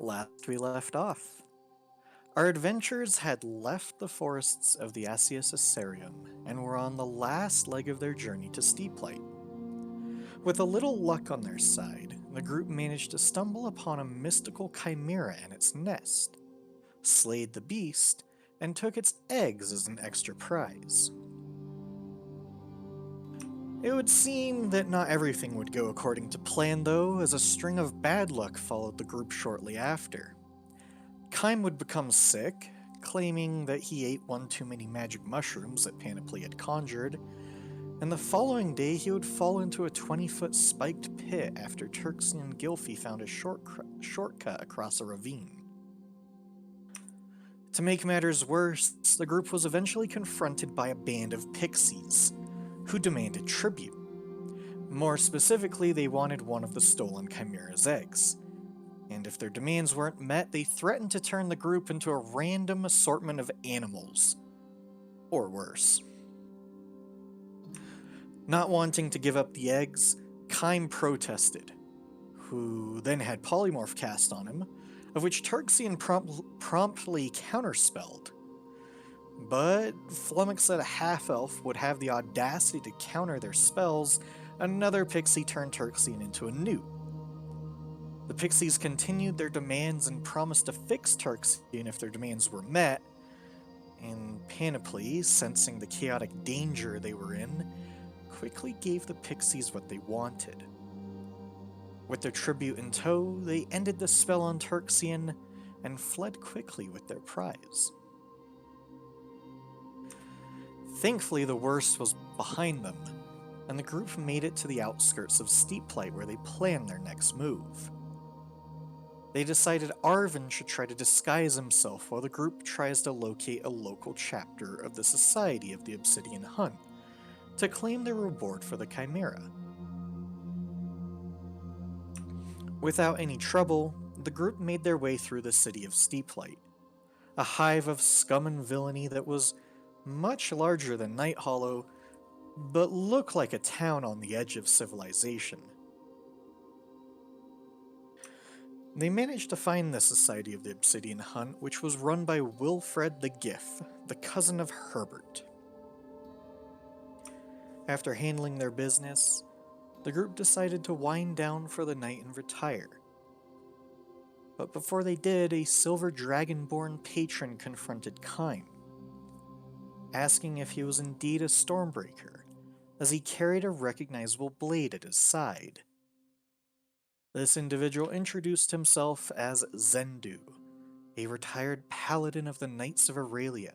Last we left off, our adventurers had left the forests of the Asius Acerium and were on the last leg of their journey to Steeplight. With a little luck on their side, the group managed to stumble upon a mystical chimera and its nest, slayed the beast, and took its eggs as an extra prize. It would seem that not everything would go according to plan though, as a string of bad luck followed the group shortly after. Kime would become sick, claiming that he ate one too many magic mushrooms that Panoply had conjured, and the following day he would fall into a 20-foot spiked pit after Turksy and Gilfy found a shortcut across a ravine. To make matters worse, the group was eventually confronted by a band of pixies, who demanded tribute. More specifically, they wanted one of the stolen Chimera's eggs, and if their demands weren't met, they threatened to turn the group into a random assortment of animals. Or worse. Not wanting to give up the eggs, Kime protested, who then had polymorph cast on him, of which Turksian promptly counterspelled. But, flummoxed that a half-elf would have the audacity to counter their spells, another pixie turned Turksian into a newt. The pixies continued their demands and promised to fix Turksian if their demands were met, and Panoply, sensing the chaotic danger they were in, quickly gave the pixies what they wanted. With their tribute in tow, they ended the spell on Turksian and fled quickly with their prize. Thankfully, the worst was behind them, and the group made it to the outskirts of Steeplight where they planned their next move. They decided Arvin should try to disguise himself while the group tries to locate a local chapter of the Society of the Obsidian Hunt to claim their reward for the Chimera. Without any trouble, the group made their way through the city of Steeplight, a hive of scum and villainy that was much larger than Night Hollow, but looked like a town on the edge of civilization. They managed to find the Society of the Obsidian Hunt, which was run by Wilfred the Giff, the cousin of Herbert. After handling their business, the group decided to wind down for the night and retire. But before they did, a silver dragonborn patron confronted Kime, asking if he was indeed a Stormbreaker, as he carried a recognizable blade at his side. This individual introduced himself as Zendu, a retired paladin of the Knights of Aurelia,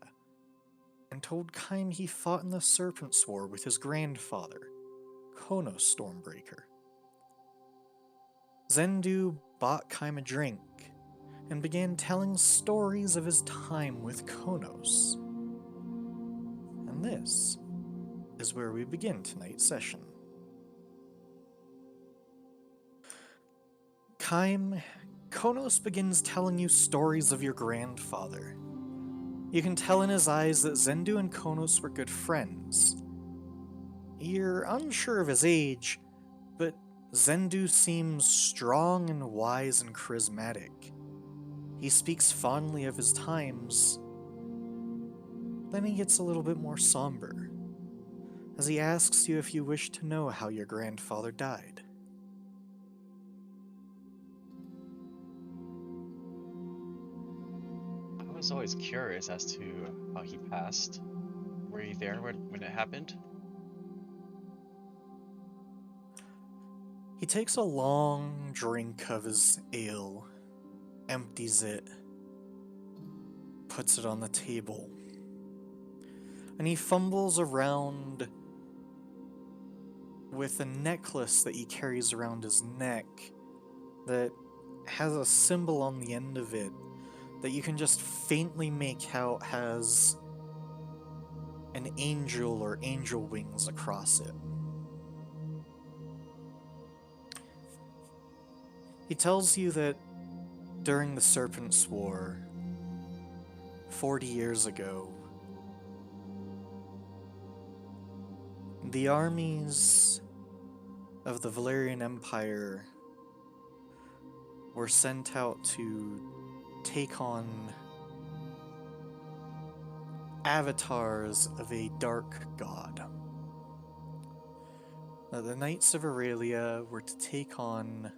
and told Kime he fought in the Serpent's War with his grandfather, Konos Stormbreaker. Zendu bought Kime a drink and began telling stories of his time with Konos. And this is where we begin tonight's session. Kime, Konos begins telling you stories of your grandfather. You can tell in his eyes that Zendu and Konos were good friends. You're unsure of his age, but Zendu seems strong and wise and charismatic. He speaks fondly of his times. Then he gets a little bit more somber, as he asks you if you wish to know how your grandfather died. I was always curious as to how he passed. Were you there when it happened? He takes a long drink of his ale, empties it, puts it on the table, and he fumbles around with a necklace that he carries around his neck that has a symbol on the end of it that you can just faintly make out has an angel or angel wings across it. He tells you that during the Serpent's War, 40 years ago, the armies of the Valerian Empire were sent out to take on avatars of a dark god. Now, the Knights of Aurelia were to take on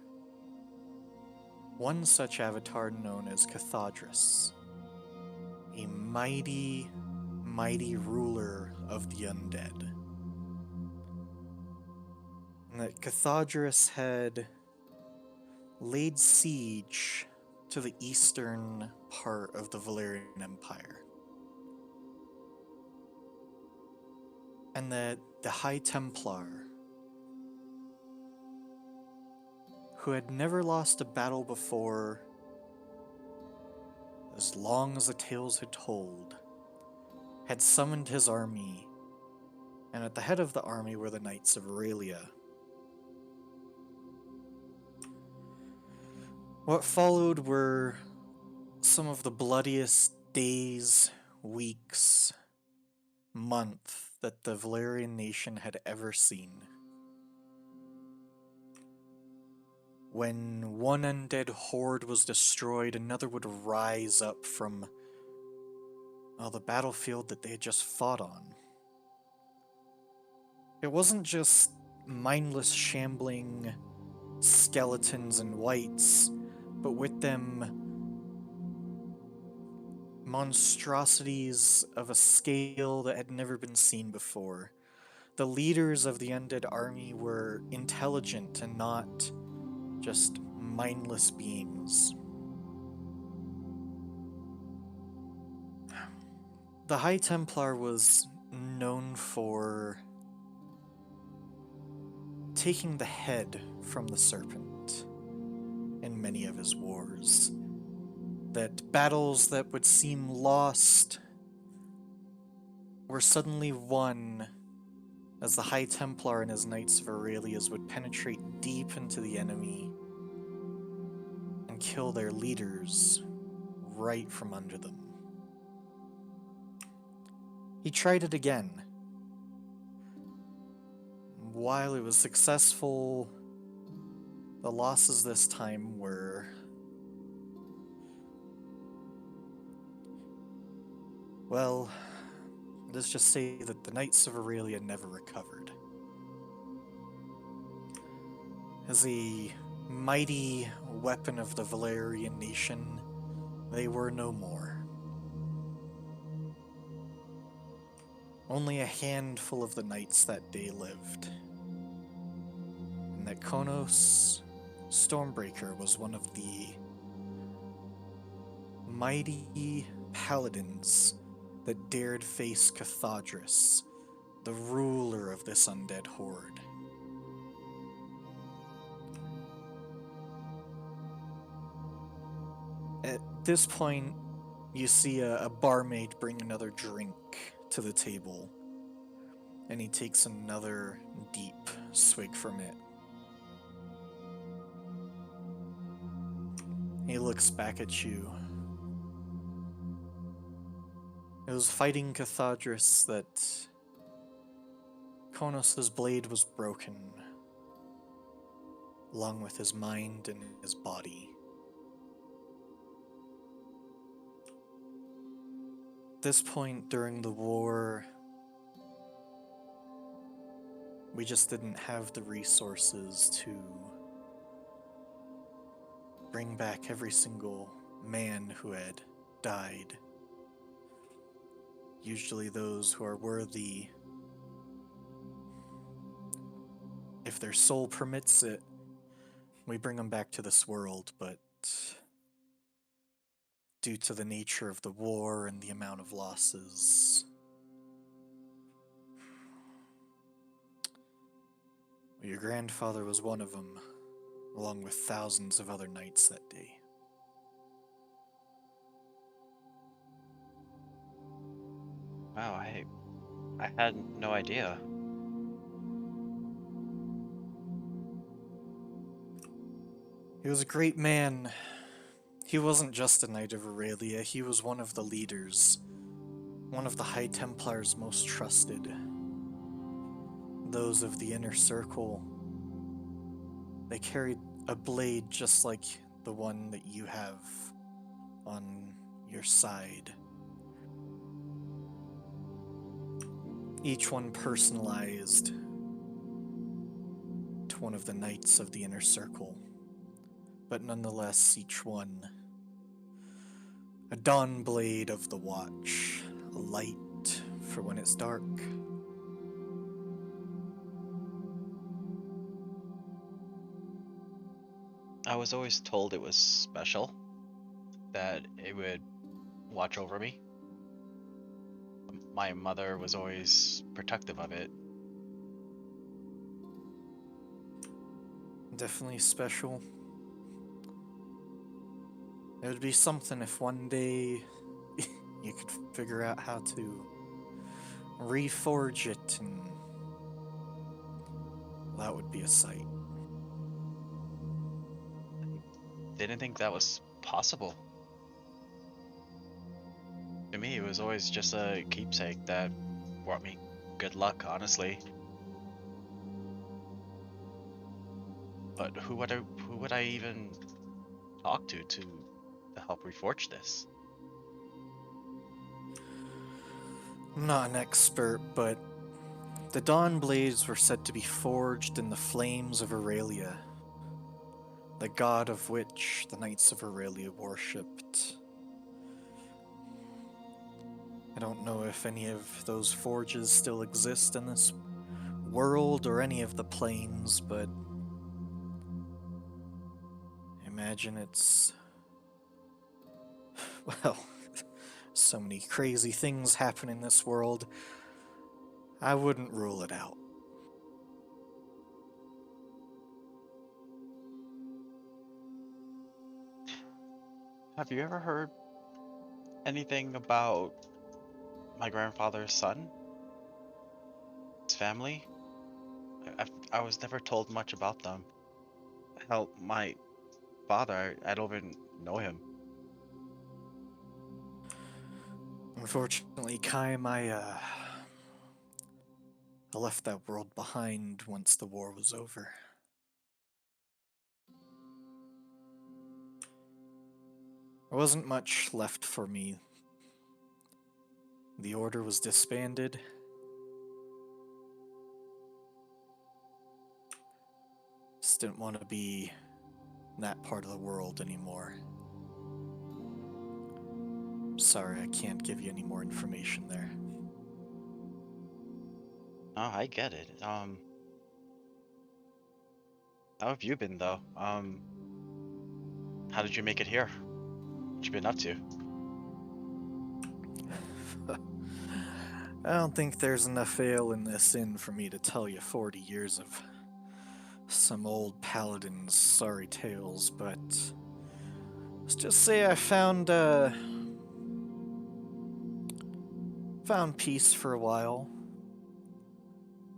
one such avatar known as Cathadris, a mighty, mighty ruler of the undead. And that Cathadris had laid siege to the eastern part of the Valyrian Empire. And that the High Templar, who had never lost a battle before, as long as the tales had told, had summoned his army, and at the head of the army were the Knights of Aurelia. What followed were some of the bloodiest days, weeks, month that the Valyrian nation had ever seen. When one undead horde was destroyed, another would rise up from, well, the battlefield that they had just fought on. It wasn't just mindless shambling skeletons and wights, but with them monstrosities of a scale that had never been seen before. The leaders of the undead army were intelligent and not just mindless beings. The High Templar was known for taking the head from the serpent in many of his wars. That battles that would seem lost were suddenly won as the High Templar and his Knights of Aurelias would penetrate deep into the enemy and kill their leaders right from under them. He tried it again. While it was successful, the losses this time were, well, let's just say that the Knights of Aurelia never recovered. As a mighty weapon of the Valyrian nation, they were no more. Only a handful of the knights that day lived. And that Konos Stormbreaker was one of the mighty paladins that dared face Cathadris, the ruler of this undead horde. At this point, you see a barmaid bring another drink to the table, and he takes another deep swig from it. He looks back at you. It was fighting Cathadris that Konos' blade was broken, along with his mind and his body. At this point during the war, we just didn't have the resources to bring back every single man who had died. Usually those who are worthy, if their soul permits it, we bring them back to this world, but due to the nature of the war and the amount of losses, your grandfather was one of them, along with thousands of other knights that day. Wow, I had no idea. He was a great man. He wasn't just a Knight of Aurelia, he was one of the leaders, one of the High Templars' most trusted. Those of the Inner Circle. They carried a blade just like the one that you have on your side. Each one personalized to one of the Knights of the Inner Circle, but nonetheless each one a dawn blade of the watch, a light for when it's dark. I was always told it was special, that it would watch over me. My mother was always protective of it. Definitely special. It would be something if one day you could figure out how to reforge it, and that would be a sight. Didn't think that was possible. To me, it was always just a keepsake that brought me good luck, honestly. But who would I even talk to help reforge this? I'm not an expert, but the Dawn Blades were said to be forged in the flames of Aurelia, the god of which the Knights of Aurelia worshipped. I don't know if any of those forges still exist in this world or any of the planes, but imagine it's... well, so many crazy things happen in this world. I wouldn't rule it out. Have you ever heard anything about my grandfather's son? His family? I was never told much about them. Hell, my father, I don't even know him. Unfortunately, Kaim, I left that world behind once the war was over. There wasn't much left for me. The order was disbanded. Just didn't want to be in that part of the world anymore. Sorry, I can't give you any more information there. Oh, I get it. How have you been though? How did you make it here? What you been up to? I don't think there's enough ale in this inn for me to tell you 40 years of some old paladin's sorry tales, but let's just say I found peace for a while.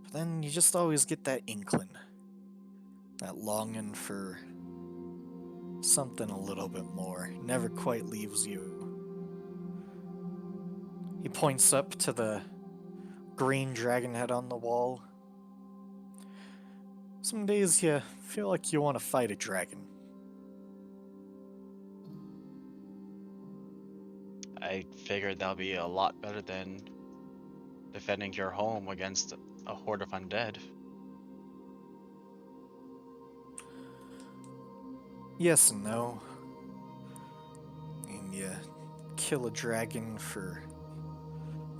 But then you just always get that inkling, that longing for something a little bit more. Never quite leaves you. He points up to the green dragon head on the wall. Some days you feel like you want to fight a dragon. I figured that'll be a lot better than defending your home against a horde of undead. Yes and no. And you kill a dragon for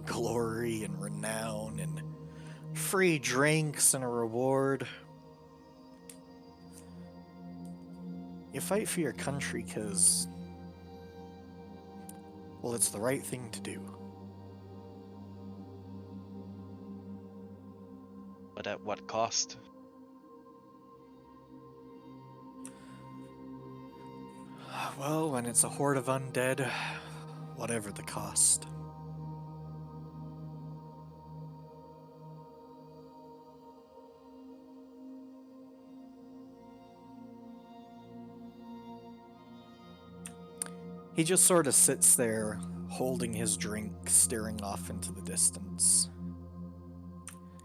glory and renown and free drinks and a reward. You fight for your country because, well, it's the right thing to do. But at what cost? Well, when it's a horde of undead, whatever the cost. He just sort of sits there, holding his drink, staring off into the distance.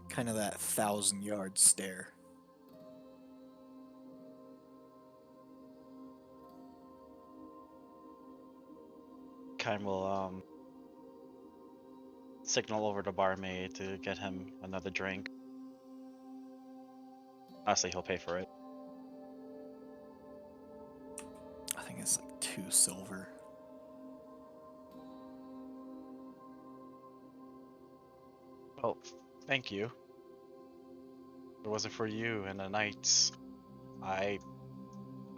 Kind of that 1,000-yard stare. Kind will signal over to barmaid to get him another drink. Honestly, he'll pay for it. I think it's like 2 silver. Well, thank you. If it wasn't for you and the knights, I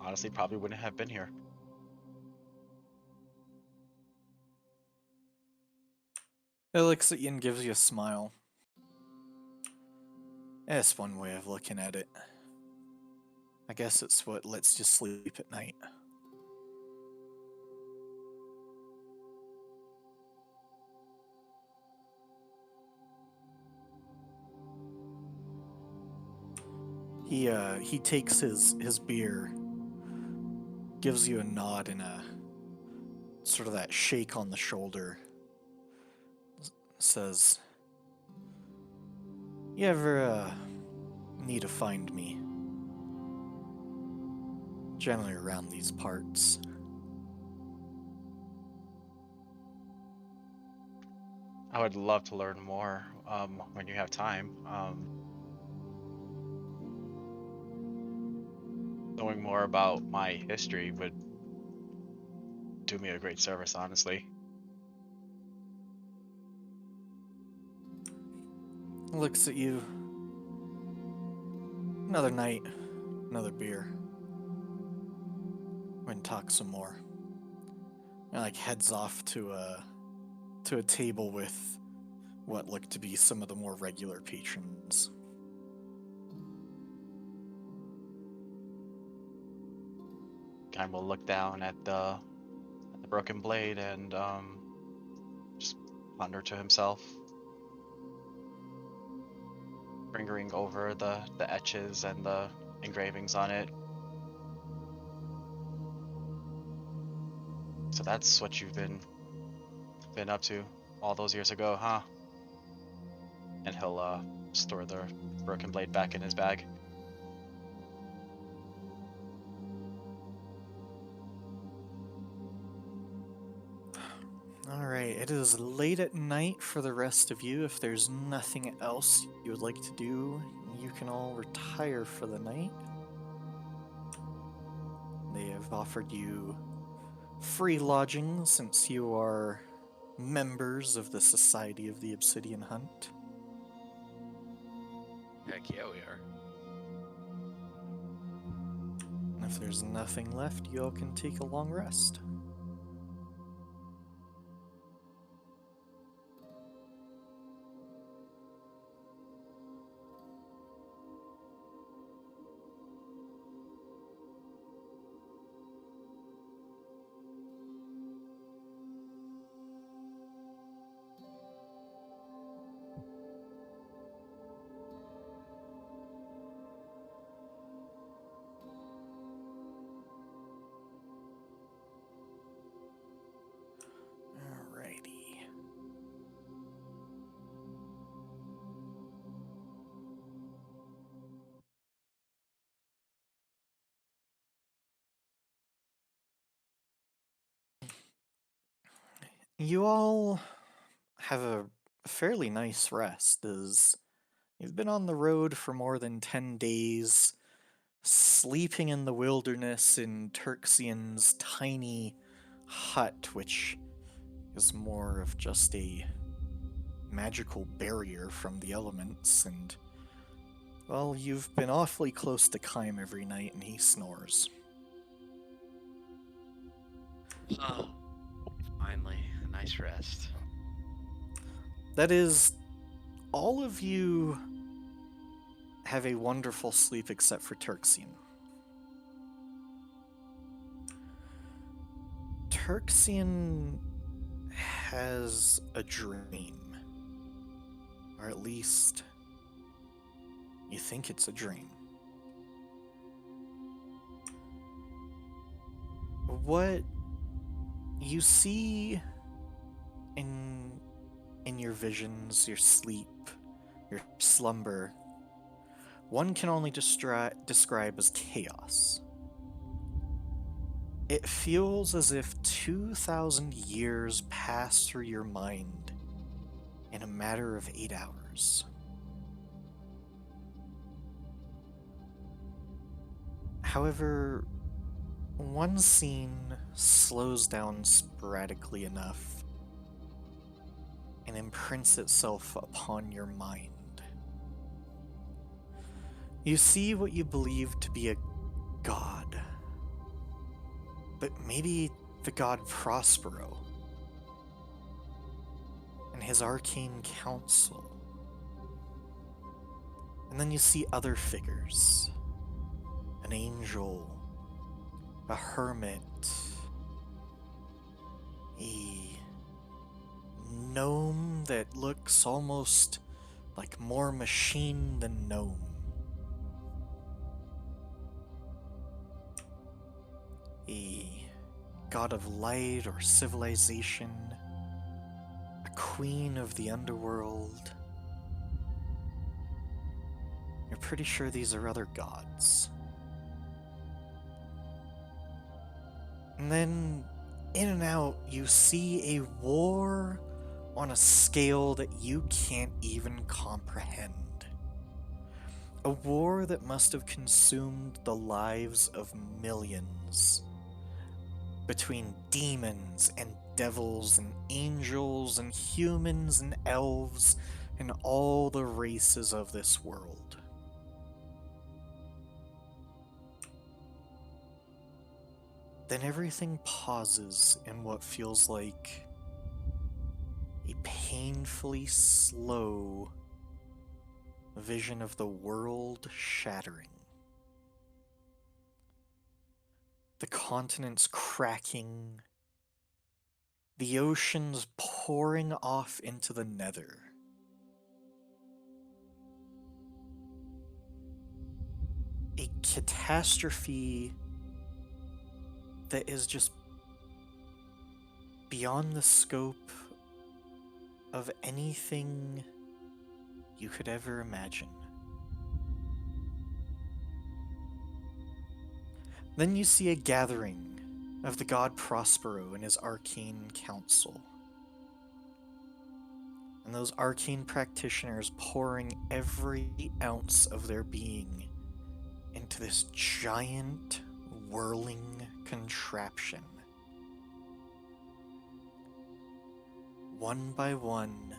honestly probably wouldn't have been here. It looks at you and gives you a smile. That's one way of looking at it. I guess it's what lets you sleep at night. He takes his beer, gives you a nod and a sort of that shake on the shoulder. Says, "You ever need to find me? Generally around these parts." I would love to learn more when you have time. Knowing more about my history would do me a great service, honestly. Looks at you. Another night, another beer. We're gonna talk some more. And like heads off to a table with what look to be some of the more regular patrons. Kind will look down at the broken blade and just ponder to himself, fingering over the etches and the engravings on it. So that's what you've been up to all those years ago, huh? And he'll store the broken blade back in his bag. Alright, it is late at night for the rest of you. If there's nothing else you would like to do, you can all retire for the night. They have offered you free lodging since you are members of the Society of the Obsidian Hunt. Heck yeah, we are. And if there's nothing left, you all can take a long rest. Alrighty. You all have a fairly nice rest, as you've been on the road for more than 10 days, sleeping in the wilderness in Turksian's tiny hut, which is more of just a magical barrier from the elements, and, well, you've been awfully close to Kym every night, and he snores. Oh, finally, a nice rest. That is, all of you have a wonderful sleep except for Turksian. Turksian has a dream. Or at least, you think it's a dream. What you see in your visions, your sleep, your slumber, one can only describe as chaos. It feels as if 2,000 years passed through your mind in a matter of 8 hours. However, one scene slows down sporadically enough and imprints itself upon your mind. You see what you believe to be a god, but maybe the god Prospero and his arcane council. And then you see other figures. An angel, a hermit, a gnome that looks almost like more machine than gnome. A god of light or civilization, a queen of the underworld. You're pretty sure these are other gods. And then, in and out, you see a war on a scale that you can't even comprehend. A war that must have consumed the lives of millions. Between demons and devils and angels and humans and elves and all the races of this world. Then everything pauses in what feels like a painfully slow vision of the world shattering. The continents cracking, the oceans pouring off into the nether. A catastrophe that is just beyond the scope of anything you could ever imagine. Then you see a gathering of the god Prospero and his arcane council. And those arcane practitioners pouring every ounce of their being into this giant, whirling contraption. One by one,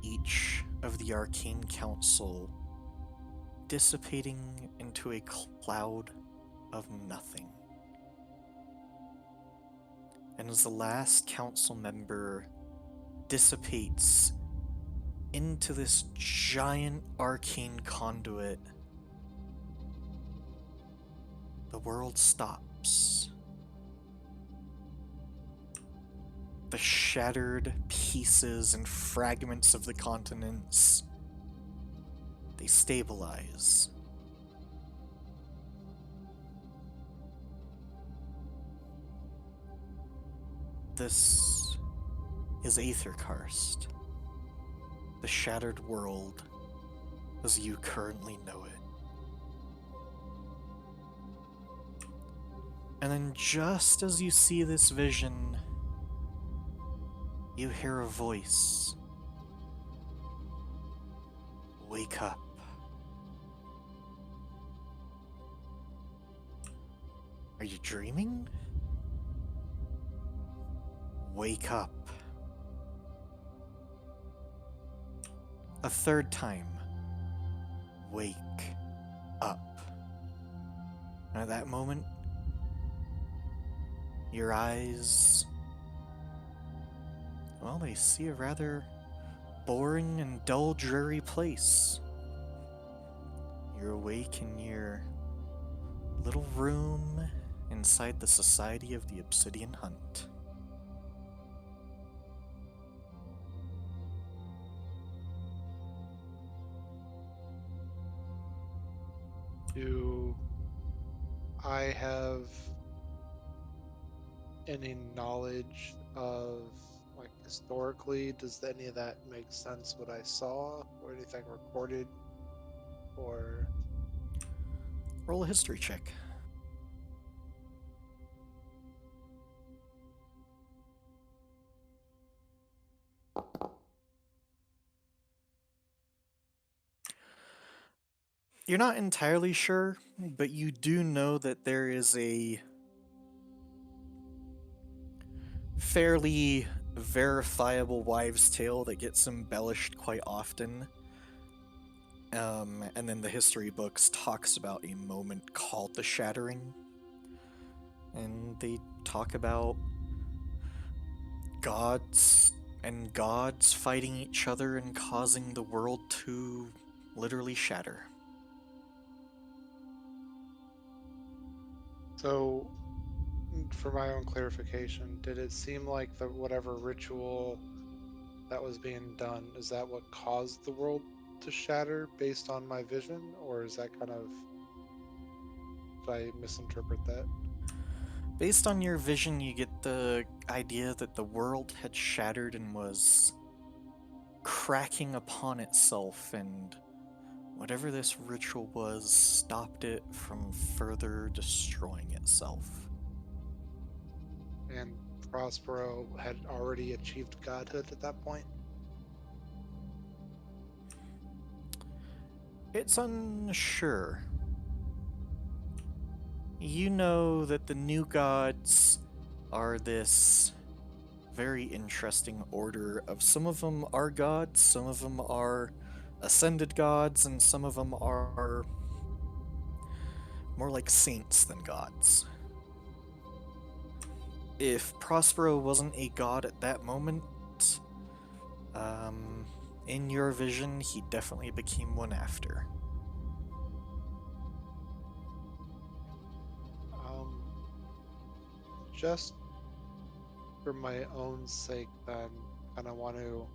each of the arcane council dissipating into a cloud of nothing. And as the last council member dissipates into this giant arcane conduit, the world stops. The shattered pieces and fragments of the continents, they stabilize. This is Aetherkarst, the shattered world as you currently know it. And then just as you see this vision, you hear a voice. Wake up. Are you dreaming? Wake up. A third time. Wake up. And at that moment, your eyes, well, they see a rather boring and dull, dreary place. You're awake in your little room inside the Society of the Obsidian Hunt. Do I have any knowledge of, like, historically, does any of that make sense what I saw or anything recorded? Or Roll a history check. You're not entirely sure, but you do know that there is a fairly verifiable wives' tale that gets embellished quite often. And then the history books talks about a moment called the Shattering. And they talk about gods fighting each other and causing the world to literally shatter. So, for my own clarification, did it seem like the whatever ritual that was being done, is that what caused the world to shatter based on my vision, or is that kind of, did I misinterpret that? Based on your vision, you get the idea that the world had shattered and was cracking upon itself, and whatever this ritual was stopped it from further destroying itself. And Prospero had already achieved godhood at that point? It's unsure. You know that the new gods are this very interesting order of, some of them are gods, some of them are ascended gods, and some of them are more like saints than gods. If Prospero wasn't a god at that moment, in your vision, he definitely became one after. Just for my own sake, then, kind of want to.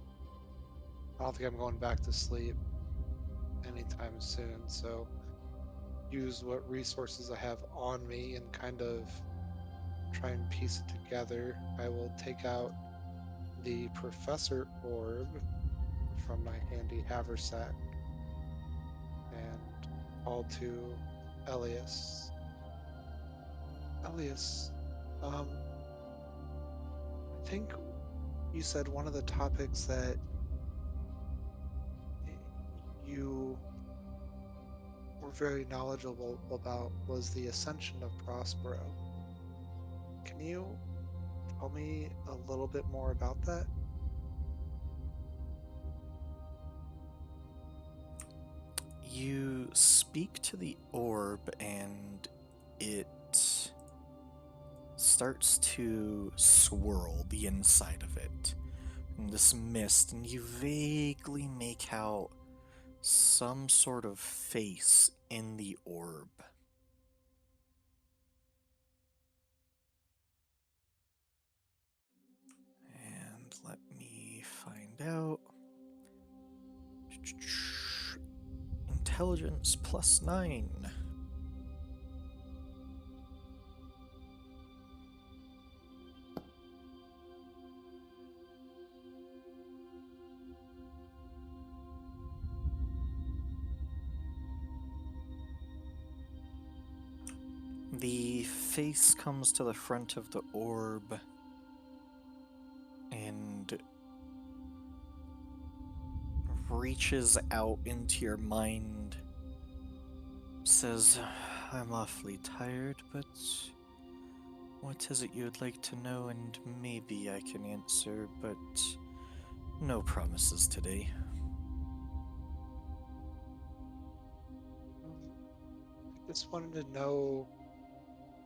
I don't think I'm going back to sleep anytime soon, so use what resources I have on me and kind of try and piece it together. I will take out the Professor Orb from my handy haversack and call to Elias. Elias, I think you said one of the topics that you were very knowledgeable about was the ascension of Prospero. Can you tell me a little bit more about that? You speak to the orb, and it starts to swirl the inside of it in this mist, and you vaguely make out some sort of face in the orb. And let me find out. Intelligence +9. The face comes to the front of the orb and reaches out into your mind, says, "I'm awfully tired, but what is it you'd like to know? And maybe I can answer, but no promises today." I just wanted to know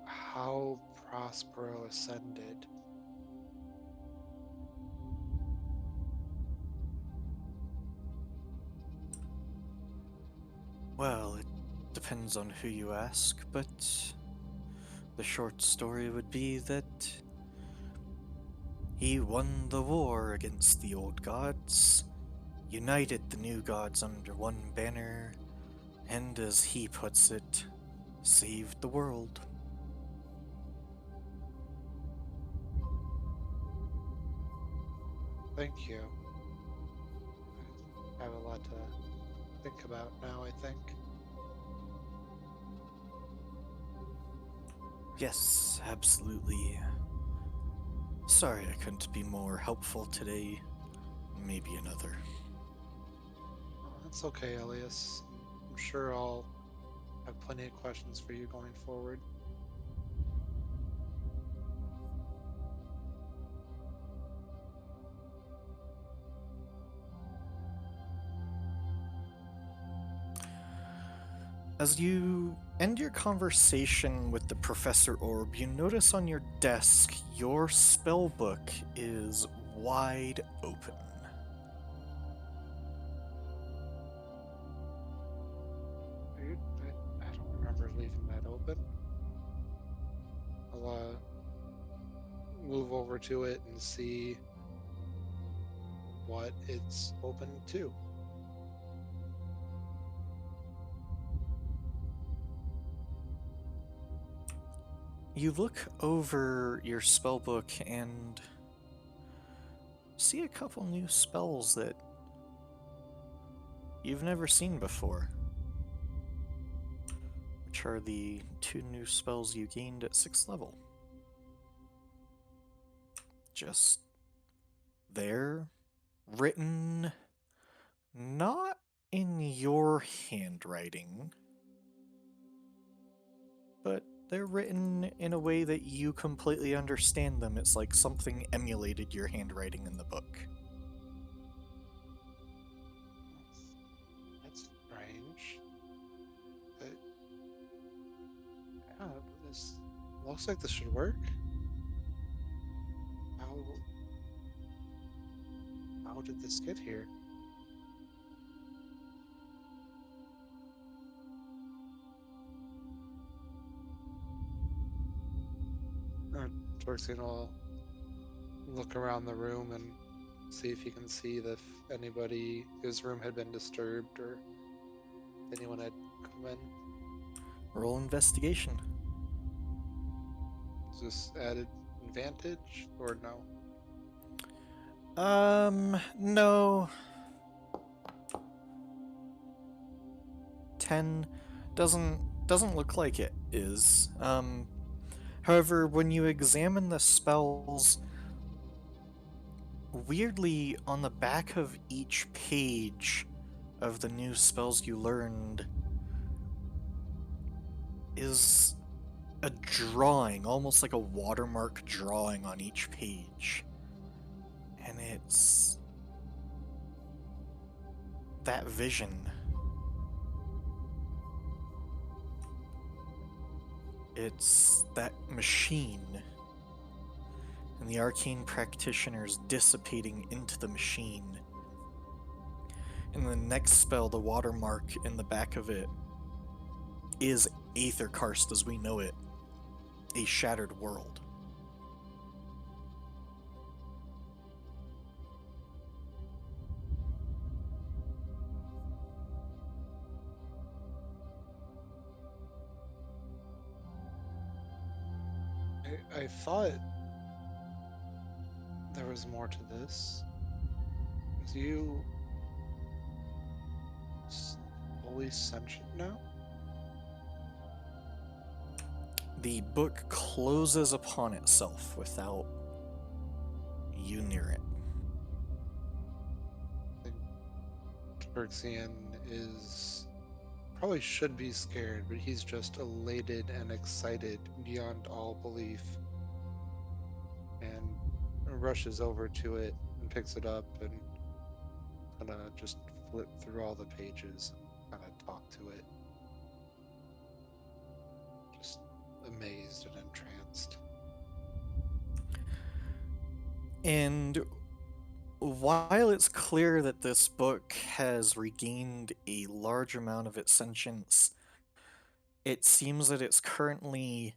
how Prospero ascended. Well, it depends on who you ask, but the short story would be that he won the war against the old gods, united the new gods under one banner, and as he puts it, saved the world. Thank you. I have a lot to think about now, I think. Yes, absolutely. Sorry I couldn't be more helpful today. Maybe another. That's okay, Elias. I'm sure I'll have plenty of questions for you going forward. As you end your conversation with the Professor Orb, you notice on your desk your spell book is wide open. Dude, I don't remember leaving that open. I'll move over to it and see what it's open to. You look over your spell book and see a couple new spells that you've never seen before, which are the 2 new spells you gained at 6th level. Just there, written not in your handwriting, but they're written in a way that you completely understand them. It's like something emulated your handwriting in the book. That's strange. Yeah, this looks like this should work. How did this get here? Torxian will look around the room and see if he can see if anybody, his room had been disturbed or anyone had come in. Roll investigation. Is this added advantage or no? No. 10 doesn't look like it is. However, when you examine the spells, weirdly, on the back of each page of the new spells you learned is a drawing, almost like a watermark drawing on each page. And it's that vision. It's that machine. And the arcane practitioners dissipating into the machine. And the next spell, the watermark in the back of it, is Aetherkarst as we know it, a shattered world. I thought there was more to this. Is you fully sentient now? The book closes upon itself without you near it. I think Torxian is probably should be scared, but he's just elated and excited beyond all belief. And rushes over to it and picks it up and kind of just flip through all the pages and kind of talk to it. Just amazed and entranced. And while it's clear that this book has regained a large amount of its sentience, it seems that it's currently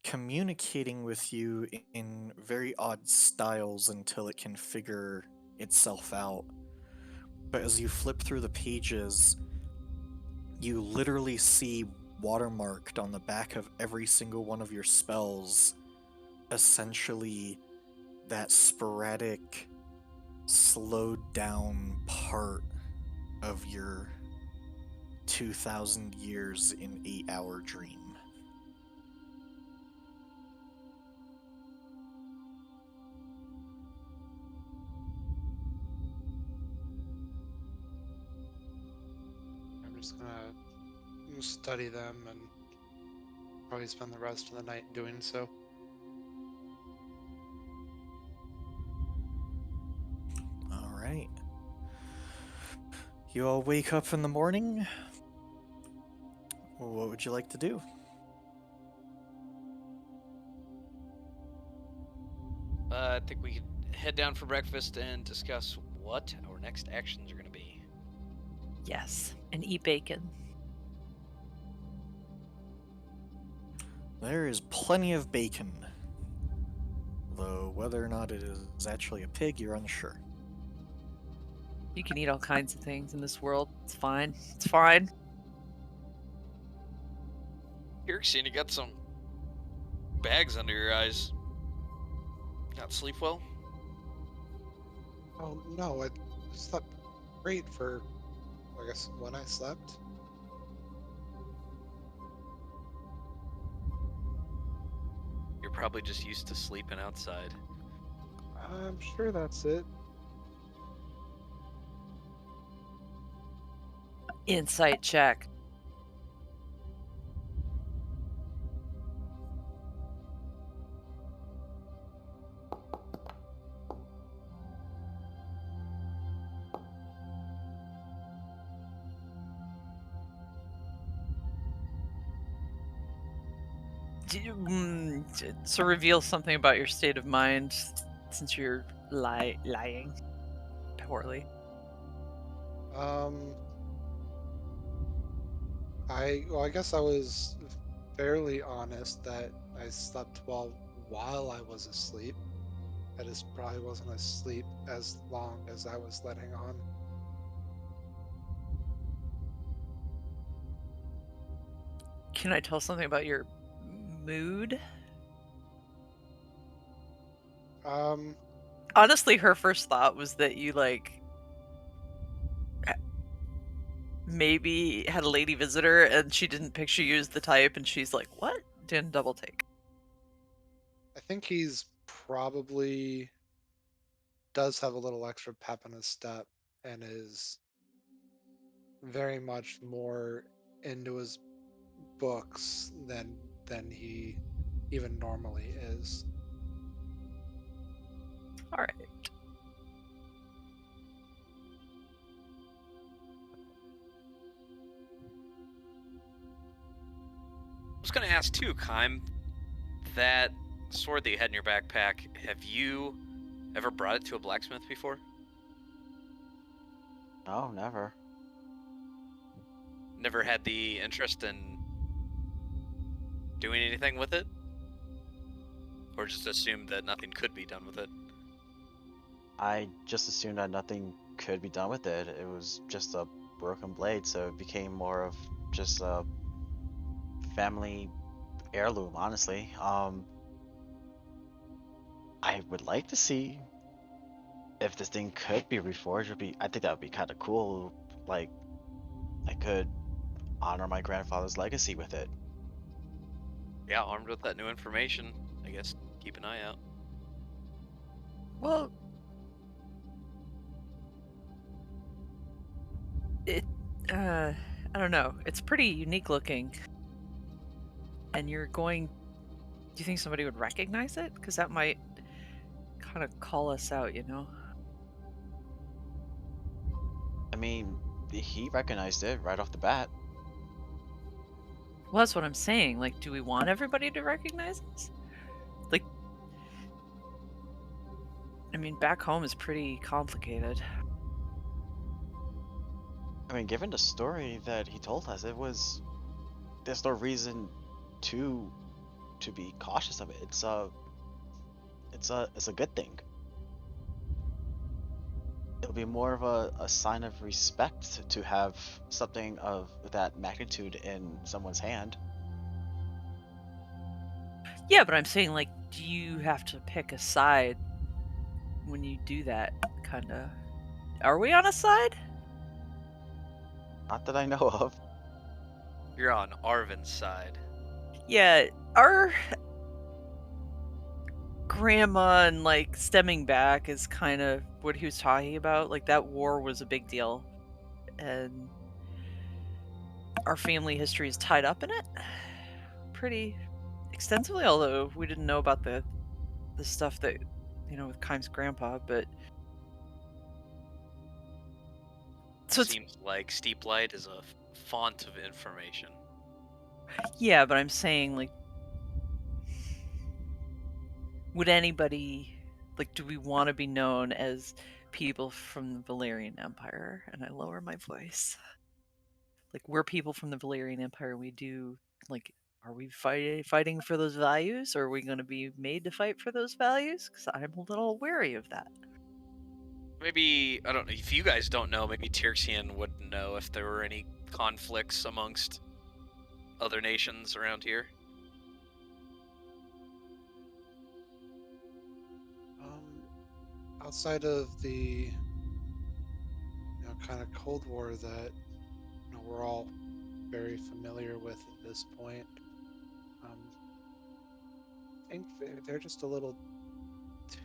communicating with you in very odd styles until it can figure itself out. But as you flip through the pages, you literally see watermarked on the back of every single one of your spells, essentially that sporadic, slowed down part of your 2,000 years in 8-hour dream. I'm just gonna study them and probably spend the rest of the night doing so. All right. You all wake up in the morning. What would you like to do? I think we could head down for breakfast and discuss what our next actions are going to be. Yes, and eat bacon. There is plenty of bacon. Though whether or not it is actually a pig, you're unsure. You can eat all kinds of things in this world. It's fine. It's fine. Kirksey, you got some bags under your eyes. Not sleep well? Oh no, I slept great for, I guess, when I slept. You're probably just used to sleeping outside. I'm sure that's it. Insight check. So reveal something about your state of mind, since you're lying poorly. I guess I was fairly honest that I slept well while I was asleep. I just probably wasn't asleep as long as I was letting on. Can I tell something about your mood? Honestly, her first thought was that you maybe had a lady visitor and she didn't picture you as the type, and she's like, what? Didn't double take. I think he's probably does have a little extra pep in his step and is very much more into his books than he even normally is. All right. I was going to ask too, Kym, that sword that you had in your backpack, have you ever brought it to a blacksmith before? No, never. Never had the interest in doing anything with it? Or just assumed that nothing could be done with it? I just assumed that nothing could be done with it. It was just a broken blade, so it became more of just a family heirloom, honestly. I would like to see if this thing could be reforged. I think that would be kind of cool. Like, I could honor my grandfather's legacy with it. Yeah, armed with that new information, I guess keep an eye out. Well, I don't know. It's pretty unique looking. And do you think somebody would recognize it? Because that might kind of call us out, you know? I mean, he recognized it right off the bat. Well, that's what I'm saying. Like, do we want everybody to recognize us? Like, I mean, back home is pretty complicated. I mean, given the story that he told us, there's no reason to be cautious of it. It's a good thing. It'll be more of a sign of respect to have something of that magnitude in someone's hand. Yeah, but I'm saying, like, do you have to pick a side when you do that, kind of? Are we on a side? Not that I know of. You're on Arvin's side. Yeah, our grandma and, like, stemming back is kind of what he was talking about. Like, that war was a big deal. And our family history is tied up in it pretty extensively, although we didn't know about the stuff that, with Kime's grandpa, but so it's, Seems like Steep Light is a font of information. yeah, but I'm saying, like, would anybody, like, do we want to be known as people from the Valerian Empire? And I lower my voice. Like, we're people from the Valerian Empire. We do, like, are we fighting for those values? Or are we going to be made to fight for those values? Because I'm a little wary of that. Maybe, I don't know, if you guys don't know, maybe Tirxian would know if there were any conflicts amongst other nations around here. Outside of the kind of Cold War that we're all very familiar with at this point, I think they're just a little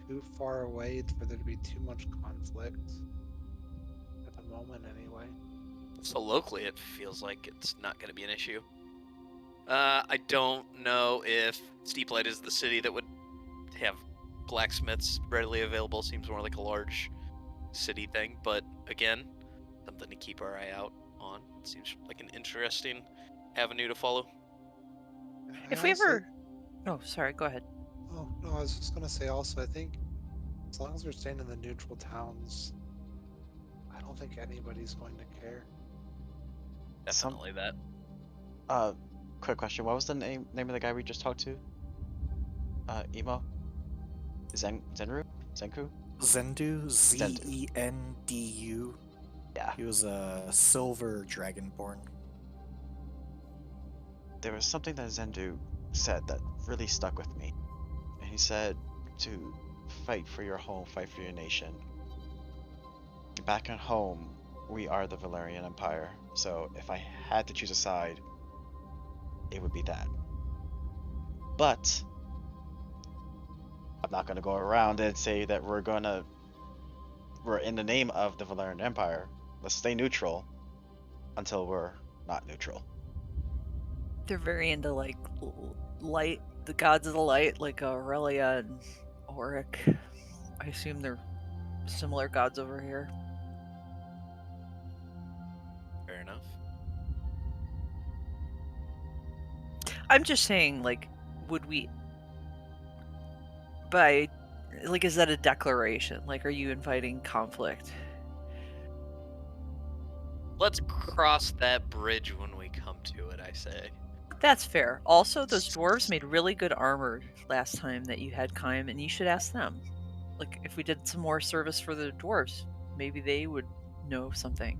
too far away for there to be too much conflict at the moment, anyway. So locally, it feels like it's not going to be an issue. I don't know if Steep Light is the city that would have blacksmiths readily available. Seems more like a large city thing, but again, something to keep our eye out on. Seems like an interesting avenue to follow. If we ever... Oh, sorry, go ahead. Oh, no, I was just going to say also, I think as long as we're staying in the neutral towns, I don't think anybody's going to care. Definitely that. Quick question. What was the name of the guy we just talked to? Emo? Zenru? Zenku? Zendu, Zendu. Yeah. He was a silver dragonborn. There was something that Zendu said that really stuck with me. And he said to fight for your home, fight for your nation. Back at home, we are the Valerian Empire. So if I had to choose a side, it would be that. But I'm not going to go around and say that we're in the name of the Valerian Empire. Let's stay neutral until we're not neutral. They're very into, like, light, the gods of the light, like Aurelia and Auric. I assume they're similar gods over here. Fair enough. I'm just saying, like, would we, by, like, is that a declaration? Like, are you inviting conflict? Let's cross that bridge when we come to it, I say. That's fair. Also, those dwarves made really good armor last time that you had, Kime, and you should ask them. Like, if we did some more service for the dwarves, maybe they would know something.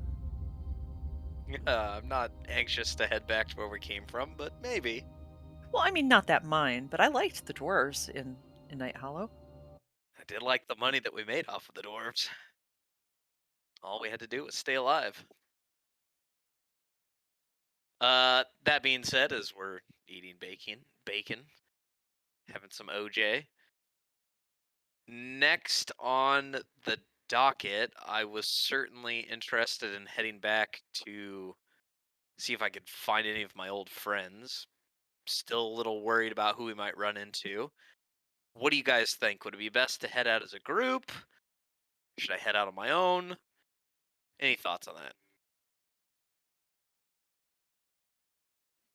I'm not anxious to head back to where we came from, but maybe. Well, I mean, not that mine, but I liked the dwarves in Night Hollow. I did like the money that we made off of the dwarves. All we had to do was stay alive. That being said, as we're eating bacon, having some OJ. Next on the docket, I was certainly interested in heading back to see if I could find any of my old friends. Still a little worried about who we might run into. What do you guys think? Would it be best to head out as a group? Should I head out on my own? Any thoughts on that?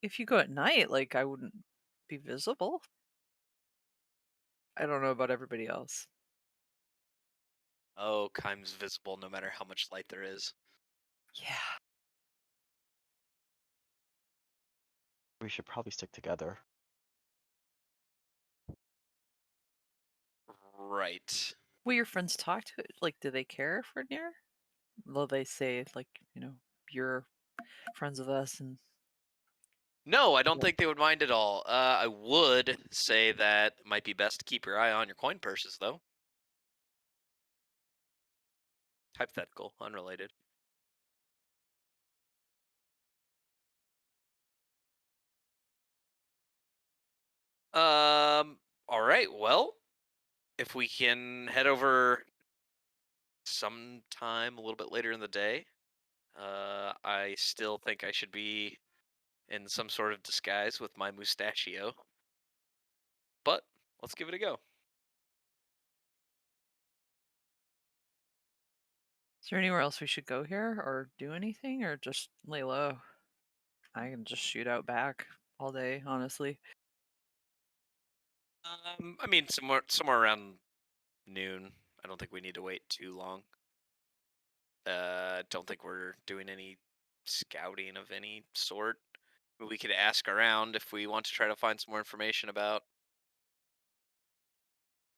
If you go at night, like, I wouldn't be visible. I don't know about everybody else. Oh, Kime's visible no matter how much light there is. Yeah. We should probably stick together. Right. Will your friends talk to it? Like, do they care if we're near? Will they say, like, you're friends with us and... No, I don't think they would mind at all. I would say that it might be best to keep your eye on your coin purses, though. Hypothetical, unrelated. All right. Well, if we can head over sometime a little bit later in the day, I still think I should be in some sort of disguise with my mustachio. But let's give it a go. Is there anywhere else we should go here or do anything or just lay low? I can just shoot out back all day, honestly. I mean, somewhere around noon. I don't think we need to wait too long. Don't think we're doing any scouting of any sort. We could ask around if we want to try to find some more information about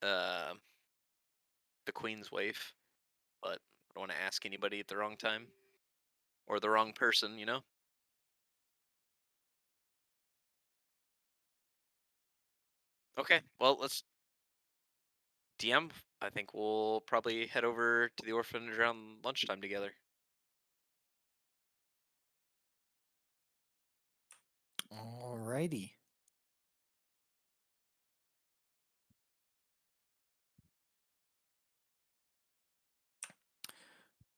uh, the Queen's wife, but I don't want to ask anybody at the wrong time or the wrong person, you know? Okay, well, let's DM. I think we'll probably head over to the orphanage around lunchtime together. Alrighty.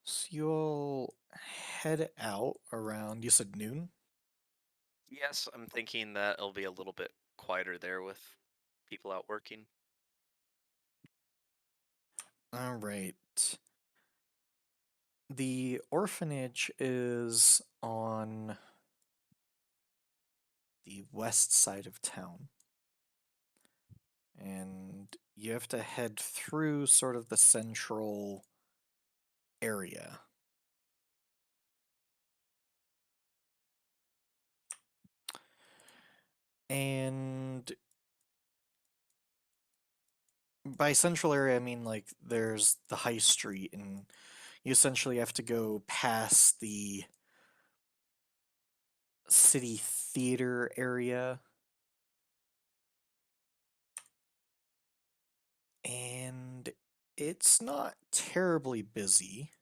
So you'll head out around, you said noon? Yes, I'm thinking that it'll be a little bit quieter there with people out working. Alright. The orphanage is on the west side of town. And you have to head through sort of the central area. And by central area, I mean like there's the high street, and you essentially have to go past the city theater area. And it's not terribly busy.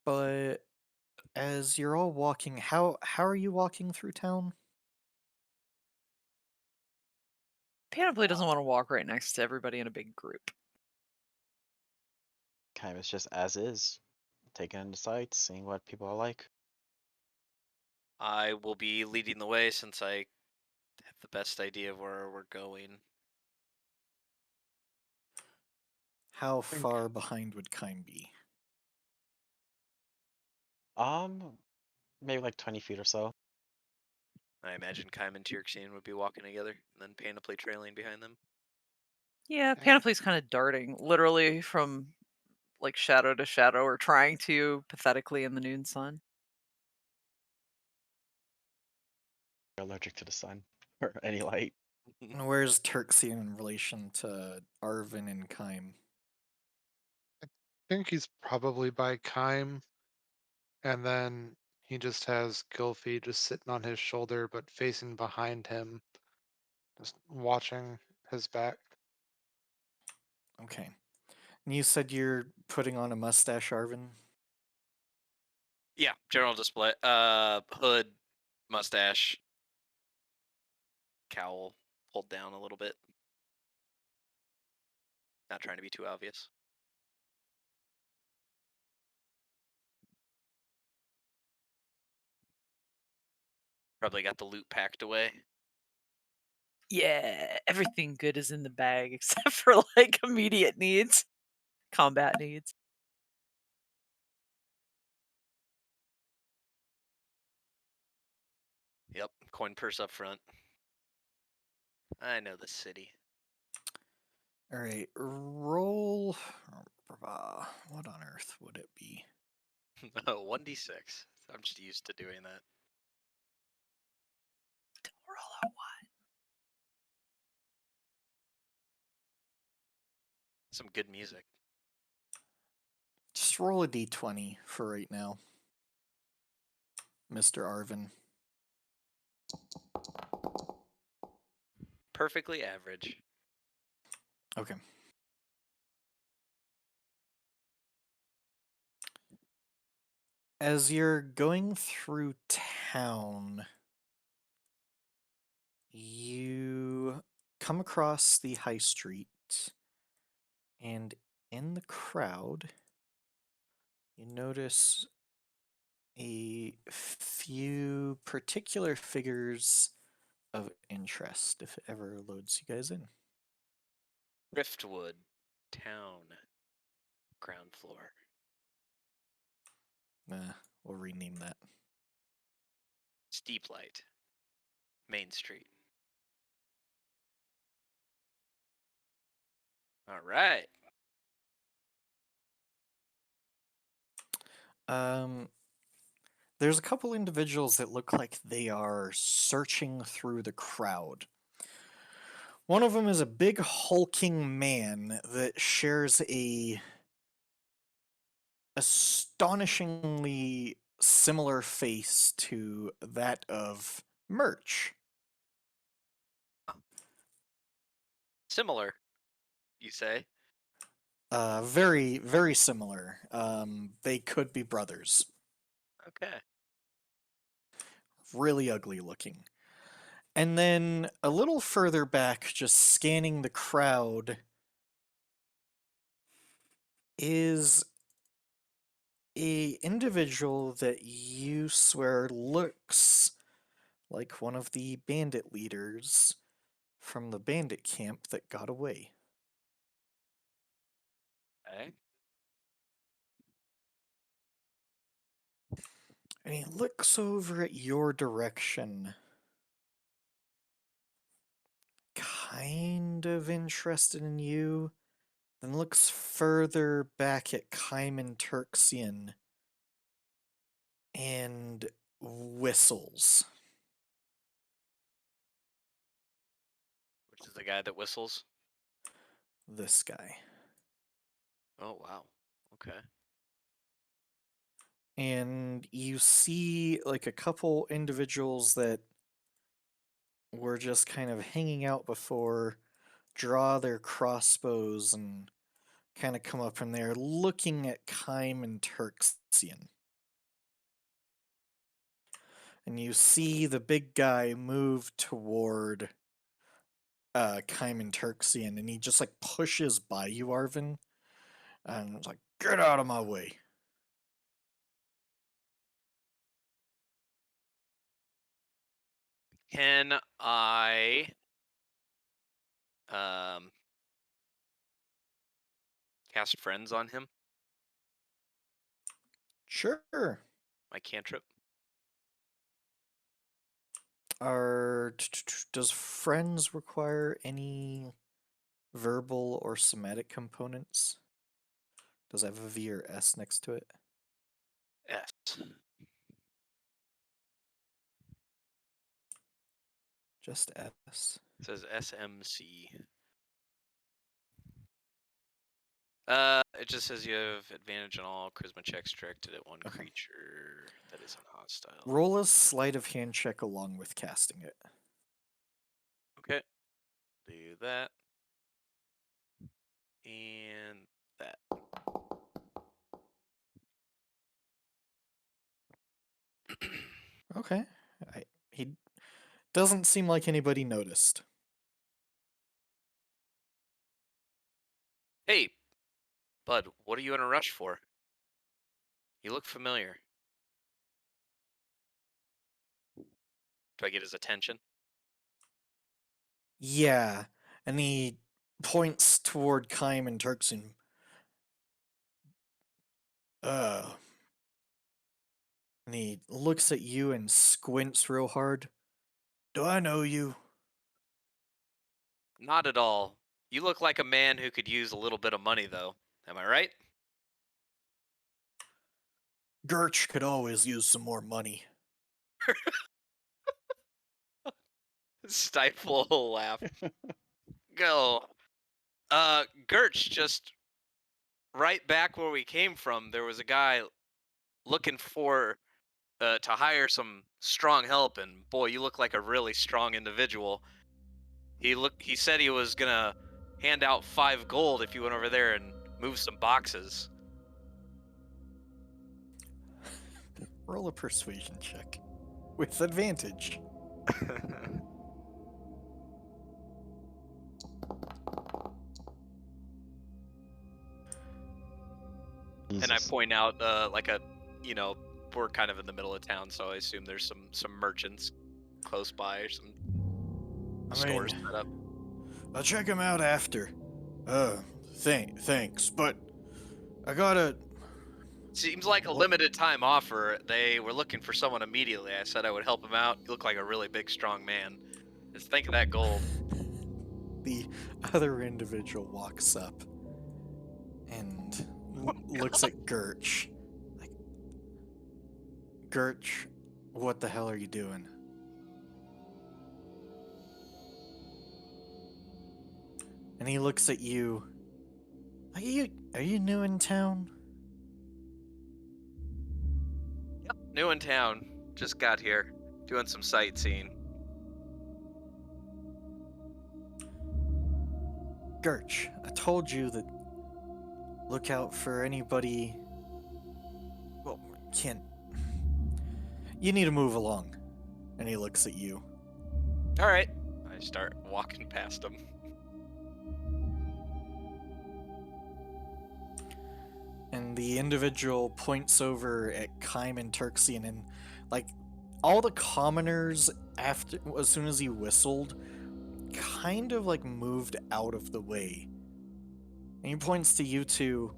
But as you're all walking, how are you walking through town? Panoply doesn't want to walk right next to everybody in a big group. Kind of, it's just as is. Taking in the sights, seeing what people are like. I will be leading the way since I have the best idea of where we're going. How think- far behind would Kime be? Maybe like 20 feet or so. I imagine Kaim and Tyrxian would be walking together, and then Panoply trailing behind them. Yeah, Yeah. Panoply's kind of darting, literally from like shadow to shadow, or trying to pathetically in the noon sun. You're allergic to the sun or any light. And where's Turxian in relation to Arvin and Kime? I think he's probably by Kime, and then he just has Gylfie just sitting on his shoulder, but facing behind him, just watching his back. Okay. And you said you're putting on a mustache, Arvin? Yeah, general display. Hood, mustache, cowl, pulled down a little bit. Not trying to be too obvious. Probably got the loot packed away. Yeah, everything good is in the bag except for like immediate needs, combat needs. Yep, coin purse up front. I know the city. Alright, roll. What on earth would it be? 1d6. I'm just used to doing that. Roll a one. Some good music. Just roll a d20 for right now, Mr. Arvin. Perfectly average. Okay. As you're going through town, you come across the high street, and in the crowd, You notice a few particular figures of interest, if it ever loads you guys in. Driftwood Town, ground floor. We'll rename that. Steep Light, Main Street. All right. There's a couple individuals that look like they are searching through the crowd. One of them is a big hulking man that shares a astonishingly similar face to that of Merch. Similar, you say? Very, very similar. They could be brothers. Okay. Really ugly looking. And then a little further back, just scanning the crowd, is a individual that you swear looks like one of the bandit leaders from the bandit camp that got away. Okay. And he looks over at your direction, kind of interested in you, then looks further back at Kaiman Turksian and whistles. Which is the guy that whistles? This guy. Oh, wow. Okay. And you see like a couple individuals that were just kind of hanging out before draw their crossbows and kind of come up from there looking at Kaim and Turksian. And you see the big guy move toward Kaim and Turksian, and he just like pushes by you, Arvin, and it's like, get out of my way. Can I um cast friends on him? Sure. My cantrip? Does friends require any verbal or somatic components? Does it have a V or S next to it? S. Just S. It says SMC. It just says you have advantage on all charisma checks directed at one Okay. creature that isn't hostile. Roll a sleight of hand check along with casting it. Okay. Do that. And that. Okay. He doesn't seem like anybody noticed. Hey, bud, what are you in a rush for? You look familiar. Do I get his attention? Yeah, and he points toward Kaim and Turkson. And he looks at you and squints real hard. Do I know you? Not at all. You look like a man who could use a little bit of money, though. Am I right? Gertch could always use some more money. Stifle a laugh. Go. Gertz, just right back where we came from, there was a guy looking for to hire some strong help, and boy, you look like a really strong individual. He said he was gonna hand out 5 gold if you went over there and moved some boxes. Roll a persuasion check. With advantage. And I Jesus. point out, like a, you know, we're kind of in the middle of town, so I assume there's some merchants close by or some stores set up. I'll check him out after. Thanks, but I gotta. Seems like a What? limited time offer. They were looking for someone immediately. I said I would help him out. You look like a really big, strong man. Just think of that gold. The other individual walks up and looks at Gurch. Like, Gurch, what the hell are you doing? And he looks at you. Are you new in town? Yep, new in town. Just got here. Doing some sightseeing. Gurch, I told you that look out for anybody. Well, can't. You need to move along. And he looks at you. All right. I start walking past him. And the individual points over at Kym and Turxian, and like all the commoners, after as soon as he whistled, kind of like moved out of the way. And he points to you two.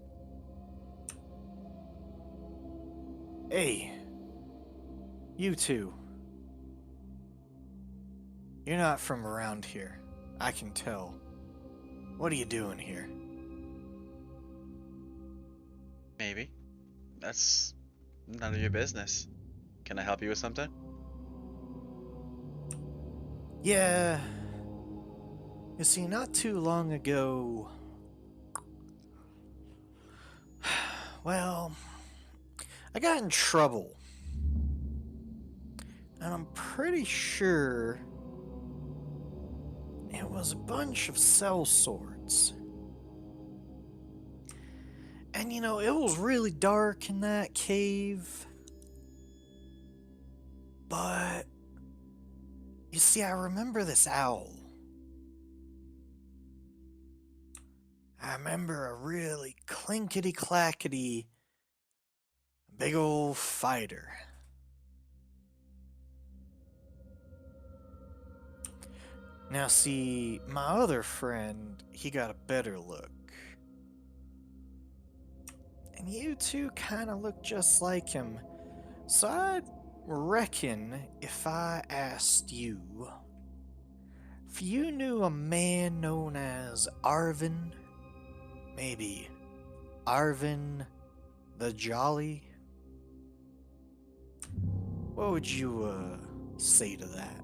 Hey, you two. You're not from around here. I can tell. What are you doing here? Maybe. That's none of your business. Can I help you with something? Yeah. You see, not too long ago. Well, I got in trouble. And I'm pretty sure it was a bunch of sellswords. And you know, it was really dark in that cave. But you see, I remember this owl. I remember a really clinkety-clackety big old fighter. Now see, my other friend, he got a better look. And you two kind of look just like him. So I reckon if I asked you if you knew a man known as Arvin, maybe Arvin the Jolly, what would you say to that?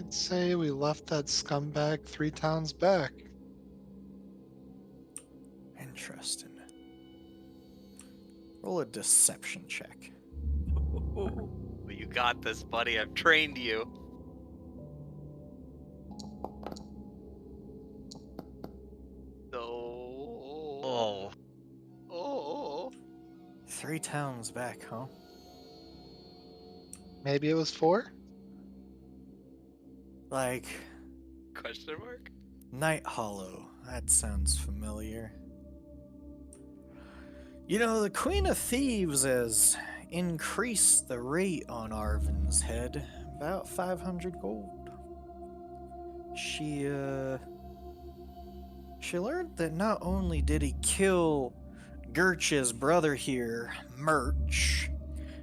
I'd say we left that scumbag 3 towns back. Interesting. Roll a deception check. Well, you got this, buddy. I've trained you. No. Oh, Oh. 3 towns back, huh? Maybe it was 4? Like Question mark? Night Hollow. That sounds familiar. You know, the Queen of Thieves has increased the rate on Arvin's head about 500 gold. She learned that not only did he kill Gurch's brother here, Murch,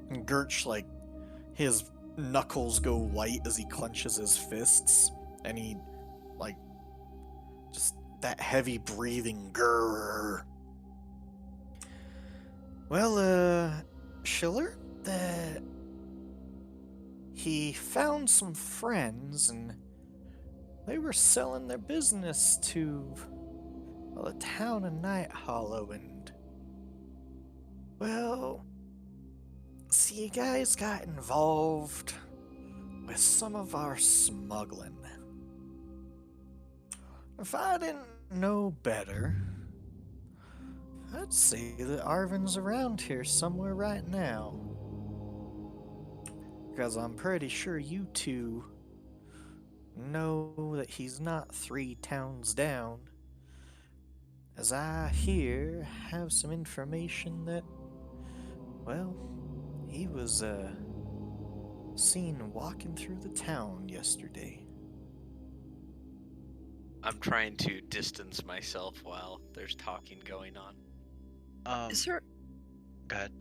and Gurch, like, his knuckles go white as he clenches his fists, and he, like, just that heavy breathing grrr. Well, she learned that he found some friends and they were selling their business to, well, the town of Night Hollow, and, well, see, you guys got involved with some of our smuggling. If I didn't know better, I'd say that Arvin's around here somewhere right now. Because I'm pretty sure you two know that he's not 3 towns down. as I here have some information that, well, he was seen walking through the town yesterday. I'm trying to distance myself while there's talking going on. Is there? Go ahead.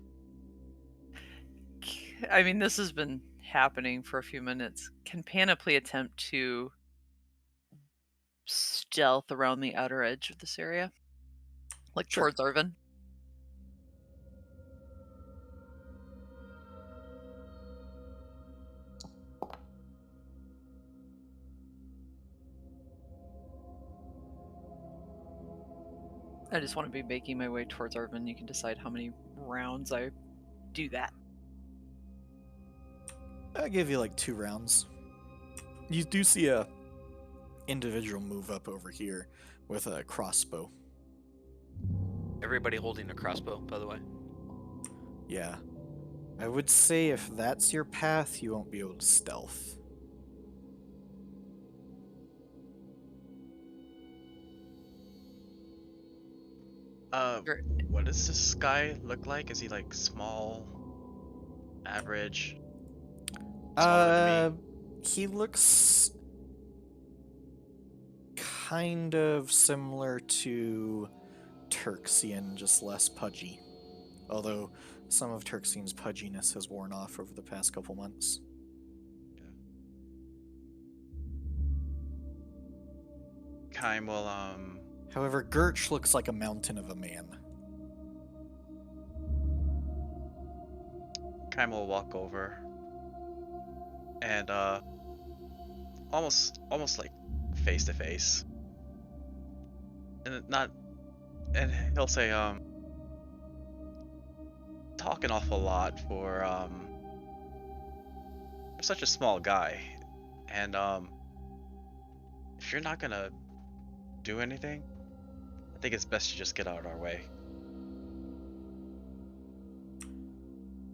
I mean, this has been happening for a few minutes. Can Panoply attempt to stealth around the outer edge of this area, like Sure. towards Arvin? I just want to be making my way towards Arvin. You can decide how many rounds I do that. I'll give you like 2 rounds. You do see a individual move up over here with a crossbow. Everybody holding a crossbow, by the way. Yeah. I would say if that's your path, you won't be able to stealth. Sure. What does this guy look like? Is he like small, average? Smaller than me? He looks kind of similar to Turxian, just less pudgy. Although some of Turxian's pudginess has worn off over the past couple months. Kaim will However, Gertch looks like a mountain of a man. Kaim will walk over and almost like face to face. And he'll say talk an awful lot for such a small guy. And if you're not gonna do anything, I think it's best you just get out of our way.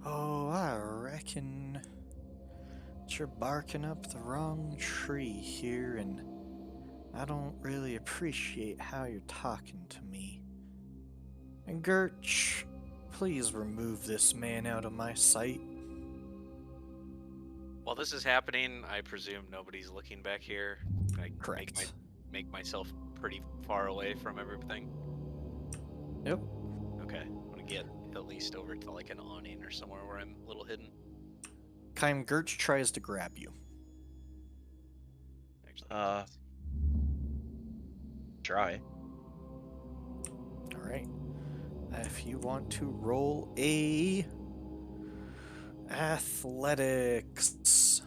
Oh, I reckon you're barking up the wrong tree here, and I don't really appreciate how you're talking to me. And Gertch, please remove this man out of my sight. While this is happening, I presume nobody's looking back here. I Correct. make myself pretty far away from everything. Yep. Okay, I'm gonna get at least over to like an awning or somewhere where I'm a little hidden. Kaim, Gertch tries to grab you. Actually, Try. Alright. If you want to roll a athletics.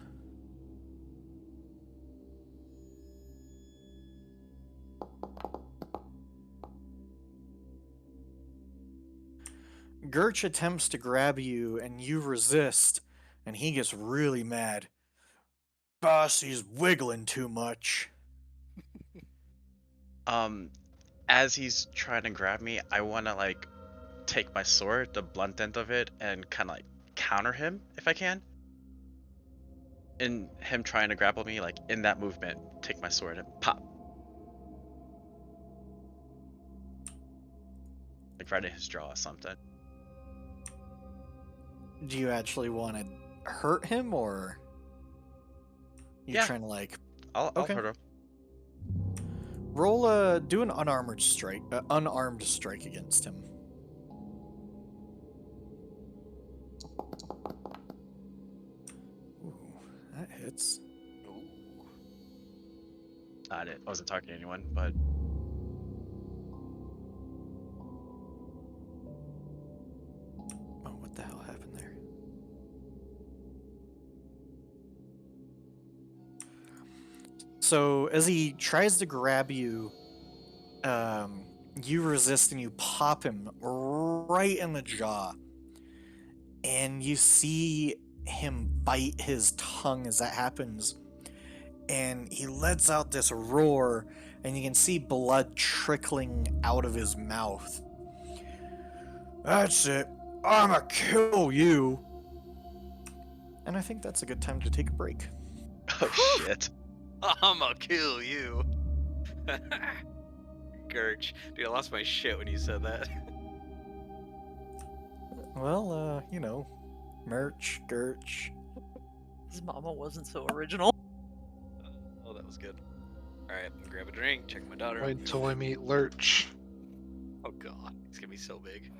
Gertch attempts to grab you and you resist, and he gets really mad. Boss, he's wiggling too much. As he's trying to grab me, I want to like take my sword, the blunt end of it, and kind of like counter him if I can. In him trying to grapple me, like in that movement, take my sword and pop. Like right in his jaw or something. Do you actually want to hurt him, or you're Yeah. trying to like I'll Okay. hurt him. roll do an unarmed strike against him? Ooh, that hits. I wasn't talking to anyone, but Oh, what the hell happened there? So as he tries to grab you, you resist and you pop him right in the jaw. And you see him bite his tongue as that happens. And he lets out this roar, and you can see blood trickling out of his mouth. That's it. I'ma kill you. And I think that's a good time to take a break. oh shit. I'ma kill you. Gurch. Dude, I lost my shit when you said that. Well, merch, Gurch. His mama wasn't so original. Oh, that was good. Alright, grab a drink, check my daughter. Wait until we meet Lurch. Oh god, he's gonna be so big.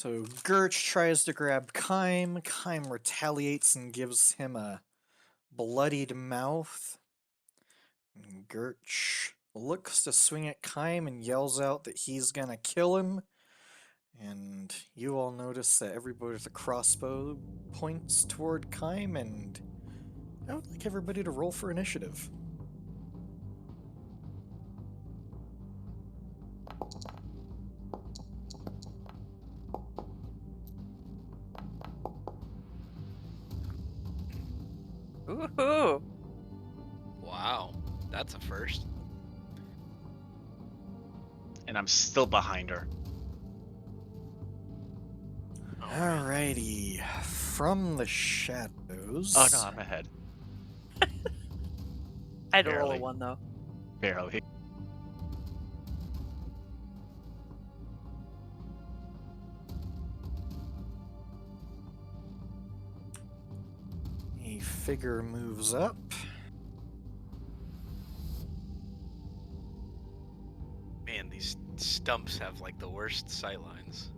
So Gurch tries to grab Kime. Kime retaliates and gives him a bloodied mouth. And Gurch looks to swing at Kime and yells out that he's gonna kill him. And you all notice that everybody with a crossbow points toward Kime, and I would like everybody to roll for initiative. Woohoo! Wow, that's a first. And I'm still behind her. Alrighty, from the shadows. Oh no, I'm ahead. I had to roll a Barely. 1 though. Barely. A figure moves up. Man, these stumps have like the worst sightlines.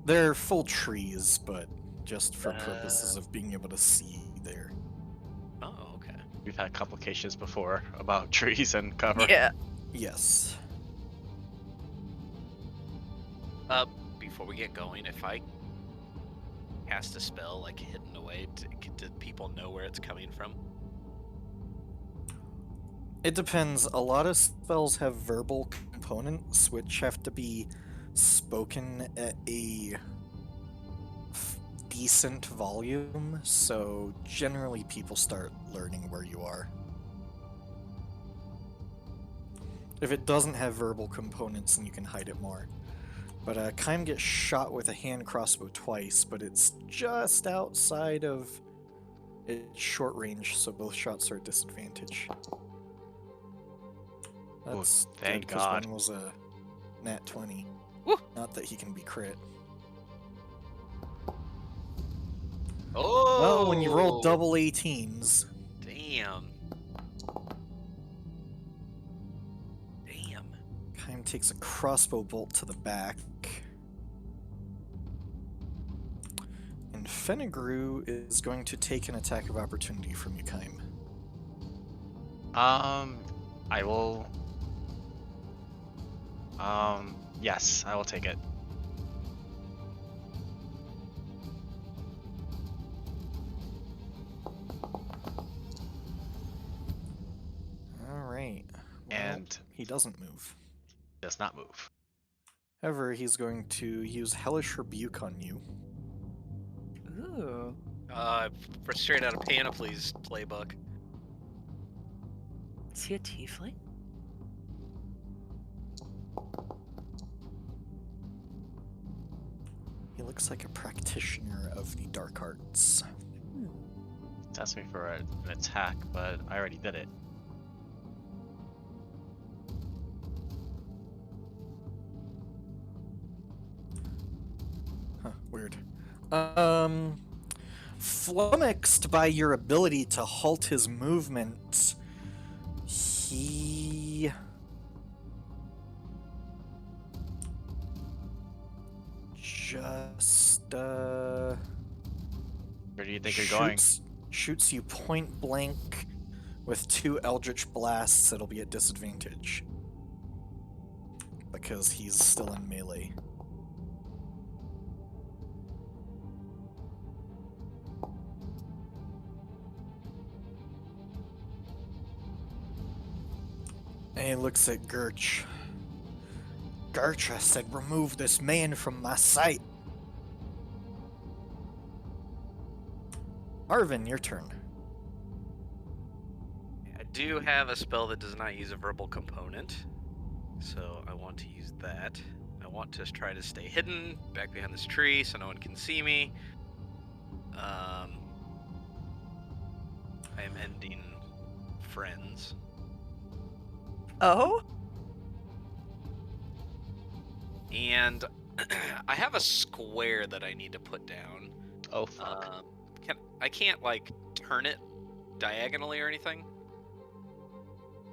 They're full trees, but just for purposes of being able to see there. Oh, okay. We've had complications before about trees and cover. Yeah. Yes. Before we get going, if I cast a spell like hidden away, do people know where it's coming from? It depends. A lot of spells have verbal components, which have to be spoken at a decent volume, so generally people start learning where you are. If it doesn't have verbal components, then you can hide it more. But Kime gets shot with a hand crossbow twice, but it's just outside of its short range, so both shots are at disadvantage. That's thank good, 'cause God. one was a nat 20. Woo! Not that he can be crit. Oh! Well, when you roll double 18s, Damn. Damn. Kime takes a crossbow bolt to the back. And Fenegru is going to take an attack of opportunity from you, Kime. I will. Yes, I will take it. Alright. And he doesn't move. does not move. However, he's going to use Hellish Rebuke on you. Ooh. For straight out of Panoply's playbook. Is he a tiefling? He looks like a practitioner of the dark arts. It's asked me for an attack, but I already did it. Huh, weird. Flummoxed by your ability to halt his movement, he just Where do you think you're going? shoots you point blank with 2 Eldritch Blasts. It'll be at disadvantage because he's still in melee. And he looks at Gurch. Gurch, I said remove this man from my sight. Arvin, your turn. I do have a spell that does not use a verbal component, so I want to use that. I want to try to stay hidden back behind this tree so no one can see me. I am ending friends. Oh? And I have a square that I need to put down. Oh fuck. I can't like turn it diagonally or anything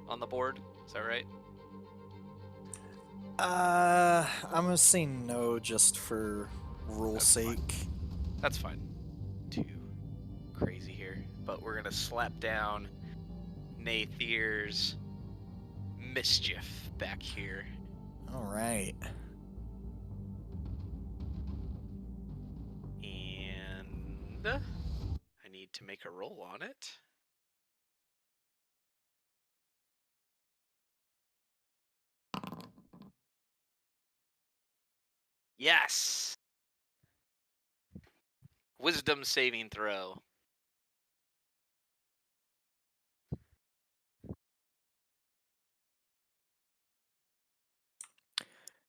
on the board. Is that right? I'm gonna say no just for rule's That's fine. sake. That's fine. Too crazy here. But we're gonna slap down Nathier's mischief back here. All right. And I need to make a roll on it. Yes! Wisdom saving throw.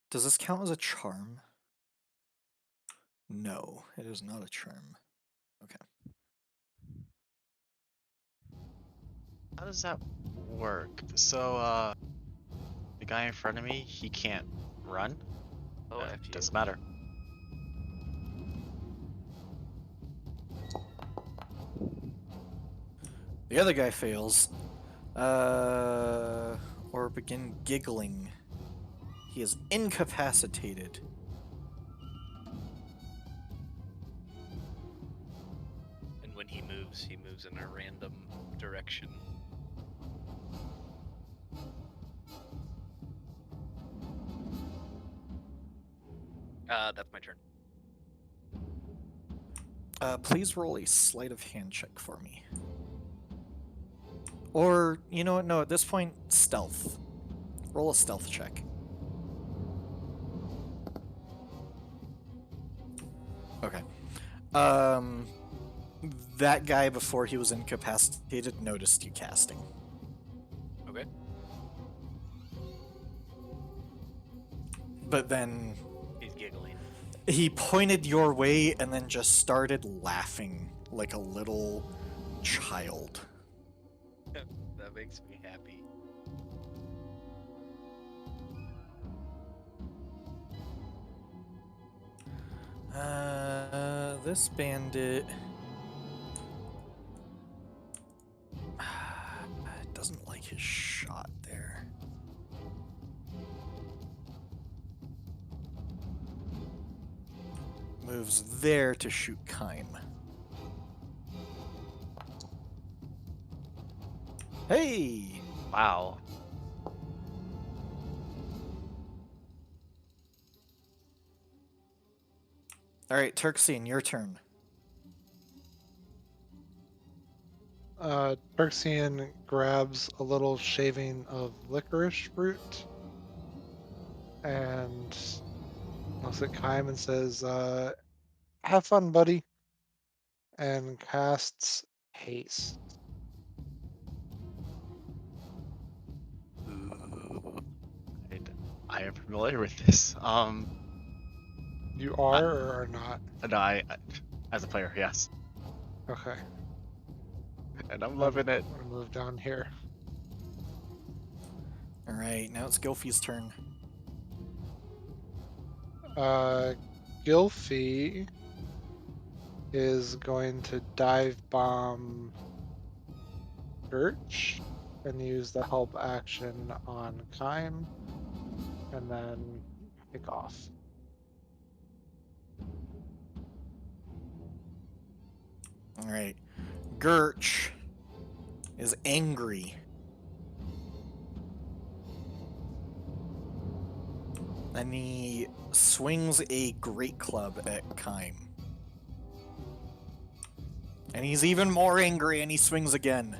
Does this count as a charm? No, it is not a charm. Okay. How does that work? So, the guy in front of me, he can't run? Oh, F you. Doesn't matter. The other guy fails. Or begin giggling. He is incapacitated. And when he moves in a random direction. That's my turn. Please roll a sleight of hand check for me. Or, you know what? No, at this point, stealth. Roll a stealth check. Okay. That guy, before he was incapacitated, noticed you casting. Okay. But then He's giggling. he pointed your way and then just started laughing like a little child. That makes me happy. This bandit doesn't like his shot there. Moves there to shoot Kime. Hey! Wow. Alright, Turksine, your turn. Perxian grabs a little shaving of licorice root and looks at Kime and says, have fun, buddy. And casts haste. I am familiar with this. You are or are not? No, as a player, yes. Okay. And I'm loving it. I'm gonna move down here. Alright, now it's Gilfie's turn. Gilfie is going to dive bomb Birch and use the help action on Kime and then pick off. Alright. Gurch is angry. And he swings a great club at Kime. And he's even more angry and he swings again.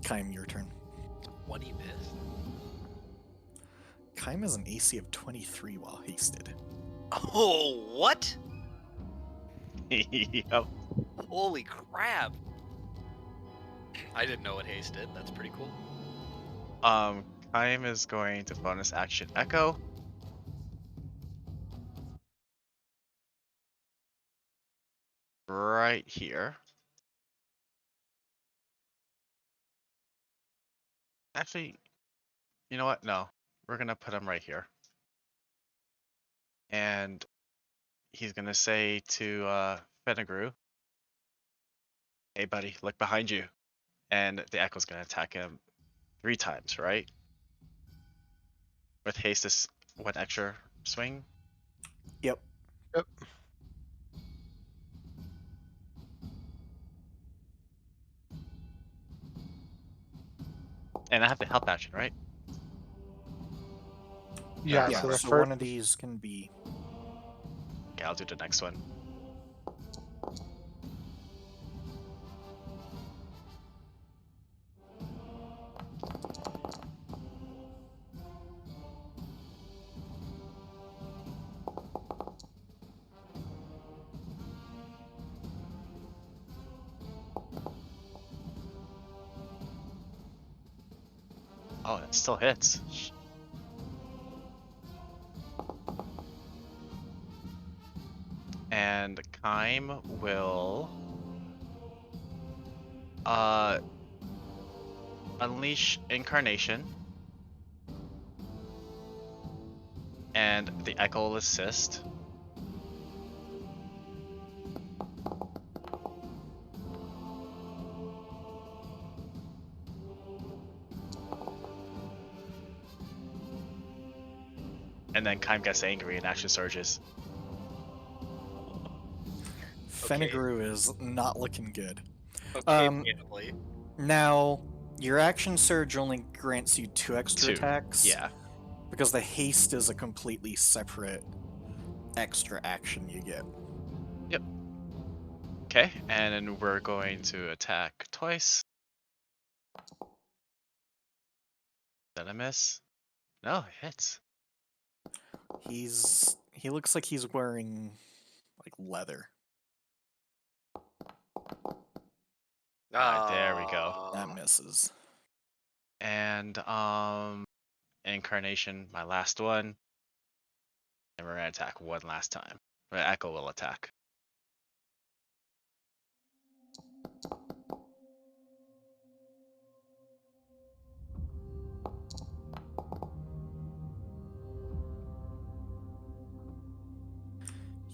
Kime, your turn. What he missed? Kime has an AC of 23 while hasted. Oh, what? Yep. Holy crap. I didn't know what haste did. That's pretty cool. Kime is going to bonus action Echo. Right here. Actually, you know what? No, we're gonna put him right here. And he's gonna say to Fenegru. Hey, buddy, look behind you. And the Echo's gonna attack him 3 times, right? With haste is 1 extra swing. Yep. Yep. And I have the help action, right? Yeah, Yeah, so the so first one of these can be. Okay, I'll do the next one. Oh, it still hits. And Kime will unleash Incarnation. And the Echo will assist. And then Kime gets angry and action surges. Fenegru is not looking good. Okay, Um, Bailey. Now, your action surge only grants you 2 extra 2. attacks. Yeah. Because the haste is a completely separate extra action you get. Yep. Okay, and then we're going to attack twice. Did I miss? No, it hits. He looks like he's wearing like leather. Alright, there we go. That misses. And Incarnation, my last one. And we're gonna attack one last time. The Echo will attack.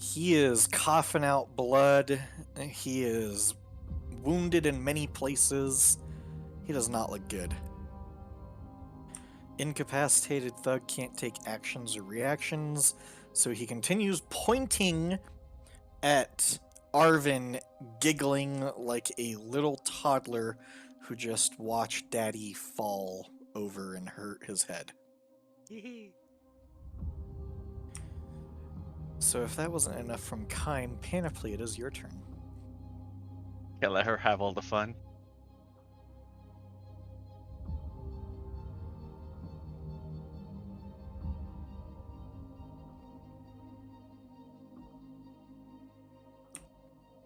He is coughing out blood. He is wounded in many places. He does not look good. Incapacitated Thug can't take actions or reactions, so he continues pointing at Arvin, giggling like a little toddler who just watched Daddy fall over and hurt his head. So if that wasn't enough from Kime, Panoply, it is your turn. Yeah, let her have all the fun.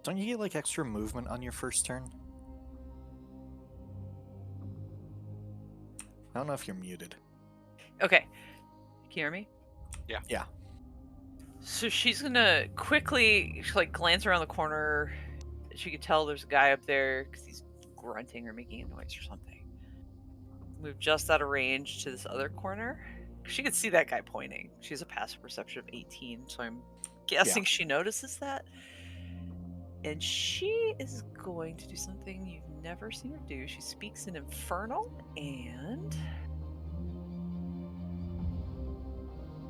Don't you get like extra movement on your first turn? I don't know if you're muted. Okay. Can you hear me? Yeah. So she's gonna quickly like glance around the corner. She could tell there's a guy up there because he's grunting or making a noise or something. Move just out of range to this other corner. She could see that guy pointing. She has a passive perception of 18, so I'm guessing she notices that. And she is going to do something you've never seen her do. She speaks in Infernal, and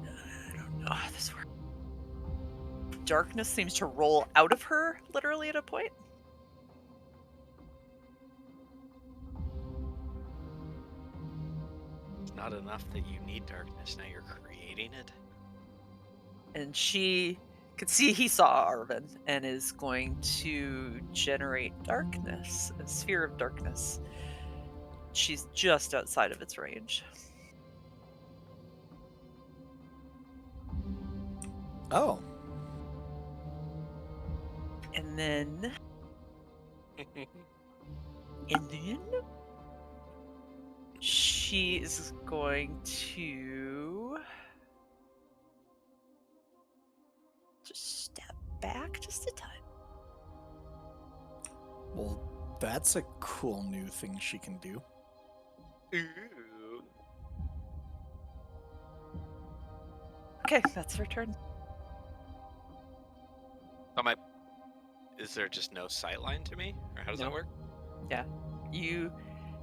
I don't know how this works. Darkness seems to roll out of her, literally at a point. It's not enough that you need darkness, now you're creating it. And she could see he saw Arvin and is going to generate darkness, a sphere of darkness. She's just outside of its range. Oh. And then she is going to just step back just a touch. Well, that's a cool new thing she can do. Ooh. Okay, that's her turn. I might. is there just no sight line to me, or how does that Nope. work? Yeah. You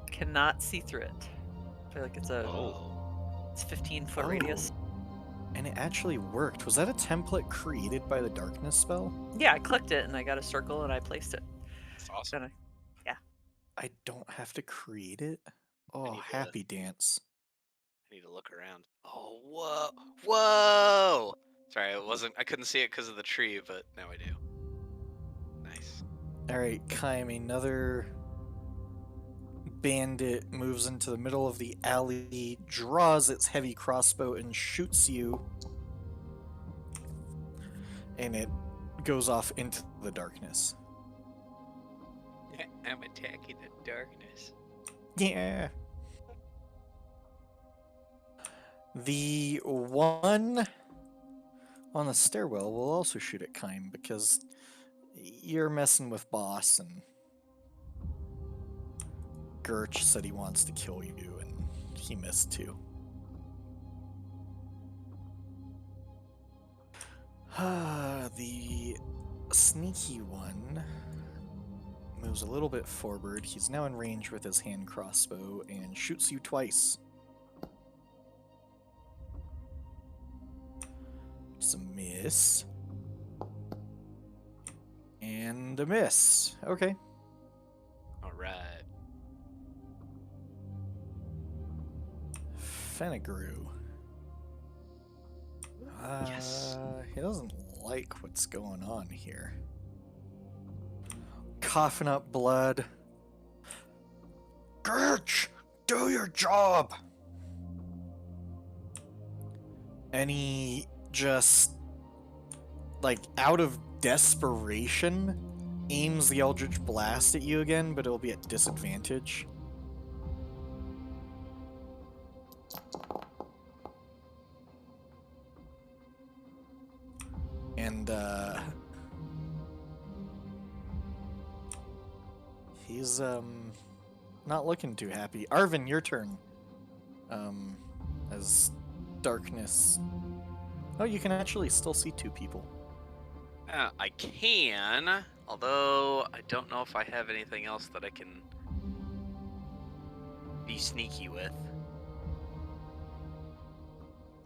cannot see through it. I feel like it's a Oh. it's 15-foot radius. And it actually worked. Was that a template created by the darkness spell? Yeah, I clicked it and I got a circle and I placed it. That's awesome. Gonna- I don't have to create it? Oh, need to- happy dance. I need to look around. Oh, whoa, whoa! Sorry, I couldn't see it because of the tree, but now I do. Nice. Alright, Kaim, another bandit moves into the middle of the alley, draws its heavy crossbow, and shoots you. And it goes off into the darkness. I'm attacking the darkness. Yeah. The one on the stairwell will also shoot at Kaim because you're messing with boss, and Gurch said he wants to kill you, and he missed too. The sneaky one moves a little bit forward. He's now in range with his hand crossbow and shoots you twice. It's a miss. And a miss. Okay. Alright. Fenegrew. Yes. He doesn't like what's going on here. Coughing up blood. Gurch, do your job! And he just, like, out of desperation, aims the Eldritch Blast at you again, but it'll be at disadvantage. And, he's, not looking too happy. Arvin, your turn. As darkness... Oh, you can actually still see two people. I can, although I don't know if I have anything else that I can be sneaky with.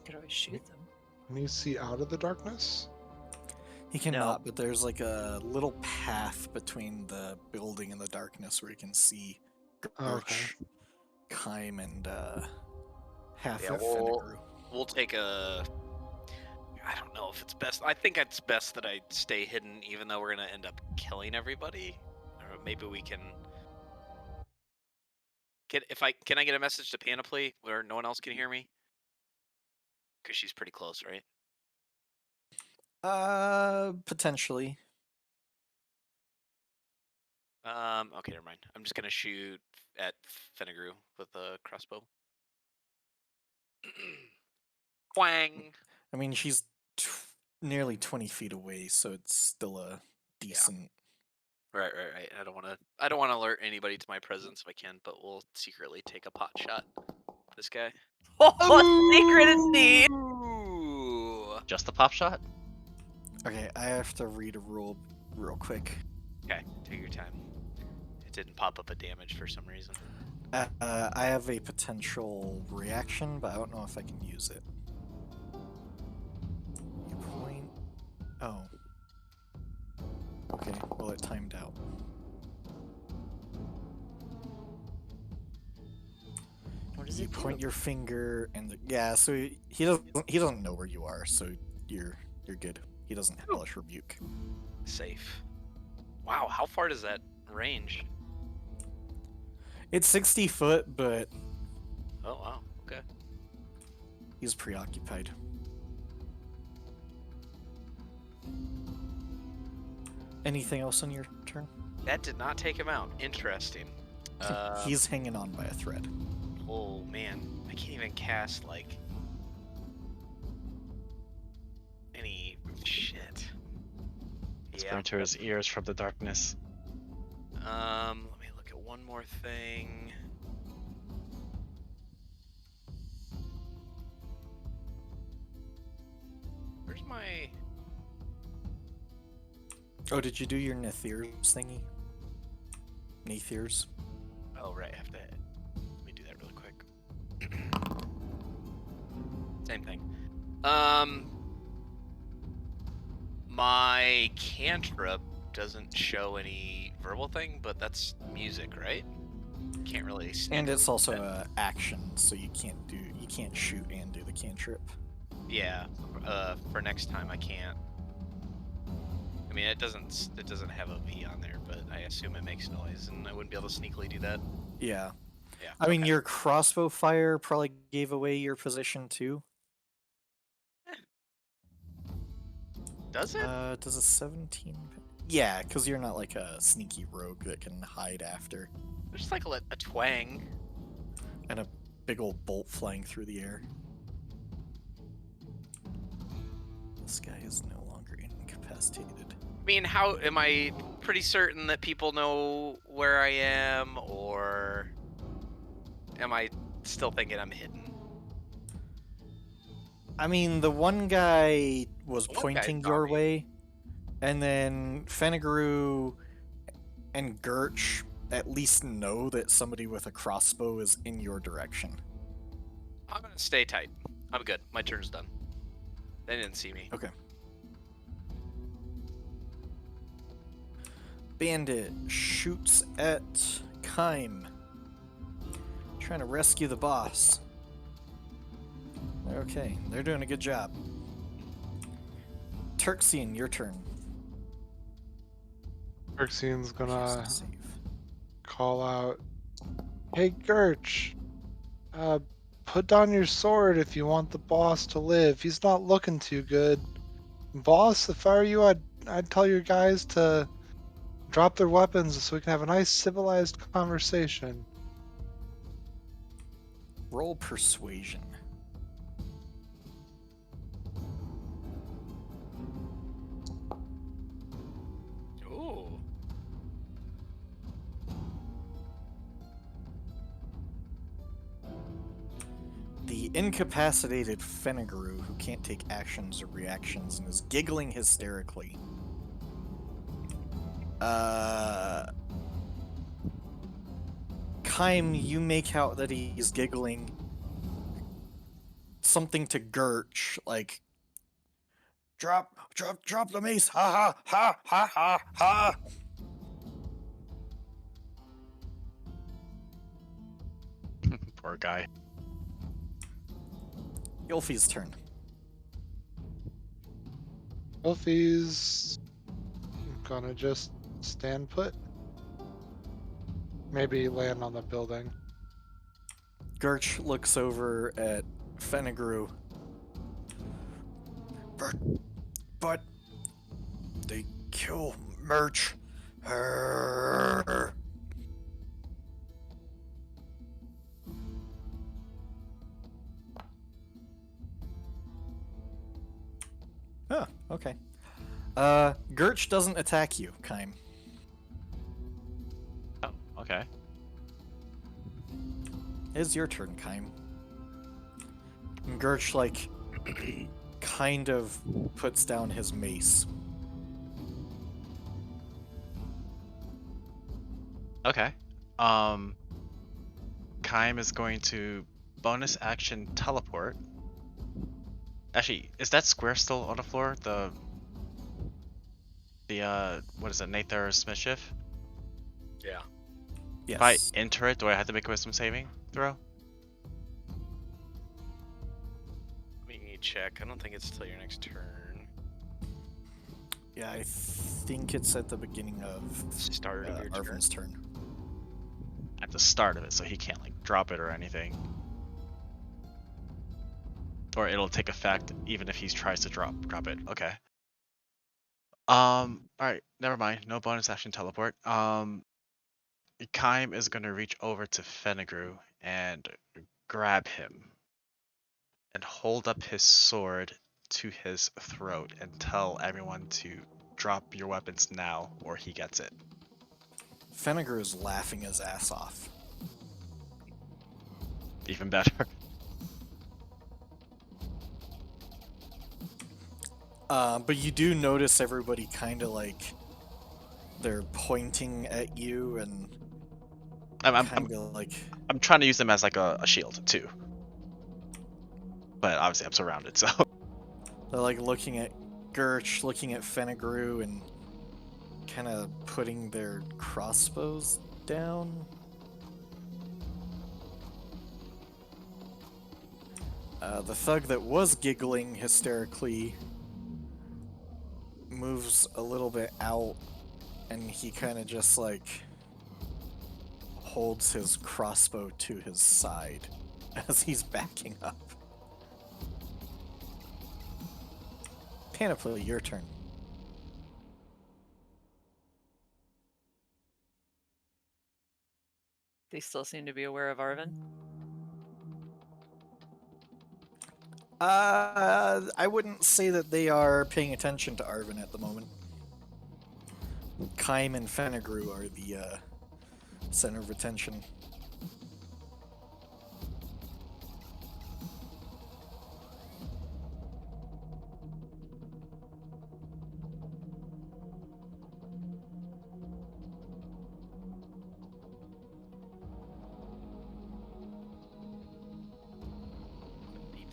Could always shoot them. Can you see out of the darkness? He cannot, but there's like a little path between the building and the darkness where you can see Gurch, Kaim, and half Yeah, of Fenegrew. We'll take a... I don't know if it's best. I think it's best that I stay hidden, even though we're gonna end up killing everybody. Or maybe we can... Can I get a message to Panoply where no one else can hear me? Because she's pretty close, right? Potentially. Okay, never mind. I'm just gonna shoot at Fenegrew with a crossbow. Quang! I mean, she's nearly 20 feet away, so it's still a decent... Right. I don't wanna alert anybody to my presence if I can, but we'll secretly take a pot shot at this guy. Oh, secret indeed. Ooh. Just a pop shot? Okay, I have to read a rule real quick. Okay, take your time. It didn't pop up a damage for some reason. I have a potential reaction, but I don't know if I can use it. You point... Oh. Okay, well it timed out. What does You it point do? your finger and yeah, so he doesn't know where you are, so you're good. He doesn't hellish rebuke. Safe. Wow, how far does that range? It's 60 foot, but Oh wow, okay. he's preoccupied. Anything else on your turn? That did not take him out. Interesting. He's hanging on by a thread. Oh man, I can't even cast like any shit. Let's burn to his ears from the darkness. Let me look at one more thing. Where's my... Oh, did you do your Nethirs thingy? Nethirs? Oh, right. I have to. Let me do that really quick. Same thing. My cantrip doesn't show any verbal thing, but that's music, right? Can't really. And it's sneak also that. a action, so you can't shoot and do the cantrip. Yeah. For next time, I can't. I mean, it doesn't have a V on there, but I assume it makes noise, and I wouldn't be able to sneakily do that. Yeah. Yeah. I mean, okay. your crossbow fire probably gave away your position too. Does it? Does a 17? Yeah, because you're not like a sneaky rogue that can hide after. There's just like a twang. And a big old bolt flying through the air. This guy is no longer incapacitated. I mean, how am I pretty certain that people know where I am, or am I still thinking I'm hidden? I mean, the one guy was The one guy pointing saw your me. way, and then Fenegru and Gertch at least know that somebody with a crossbow is in your direction. I'm gonna stay tight. I'm good. My turn's done. They didn't see me. Okay. Bandit shoots at Kime, trying to rescue the boss. Okay, they're doing a good job. Turxian, your turn. Erxine's gonna Save. call out, "Hey, Gertch, put down your sword if you want the boss to live. He's not looking too good. Boss, if I were you, I'd tell your guys to drop their weapons so we can have a nice civilized conversation." Roll persuasion. Ooh. The incapacitated Fenegru, who can't take actions or reactions and is giggling hysterically. Kime, you make out that he's giggling something to Gertch, like, drop the mace, ha ha ha ha ha ha. Poor guy. Ylfi's turn. Elfie's gonna just stand put. Maybe land on the building. Gertch looks over at Fenegru. But they kill Merch. Oh, okay. Gertch doesn't attack you, Kime. Oh, okay. It's your turn, Kime. And Gertch, like, kind of puts down his mace. Okay. Kime is going to bonus action teleport. Actually, is that square still on the floor? The what is it, Nathar's mischief? Yeah. Yes. If I enter it, do I have to make a wisdom saving throw? Let me check. I don't think it's till your next turn. Yeah, I think it's at the beginning of Start of your turn. Arvin's turn. At the start of it, so he can't like drop it or anything. Or it'll take effect even if he tries to drop it. Okay. Alright, never mind. No bonus action teleport. Kime is gonna reach over to Fenegru and grab him and hold up his sword to his throat and tell everyone to drop your weapons now or he gets it. Fenegru is laughing his ass off. Even better. But you do notice everybody kind of like they're pointing at you and I'm kind of like. I'm trying to use them as like a shield too. But obviously I'm surrounded, so. They're like looking at Gurch, looking at Fenegru, and kind of putting their crossbows down. The thug that was giggling hysterically moves a little bit out, and he kind of just like holds his crossbow to his side as he's backing up. Panoply, your turn. They still seem to be aware of Arvin. I wouldn't say that they are paying attention to Arvin at the moment. Kaim and Fenegru are the center of attention. Deep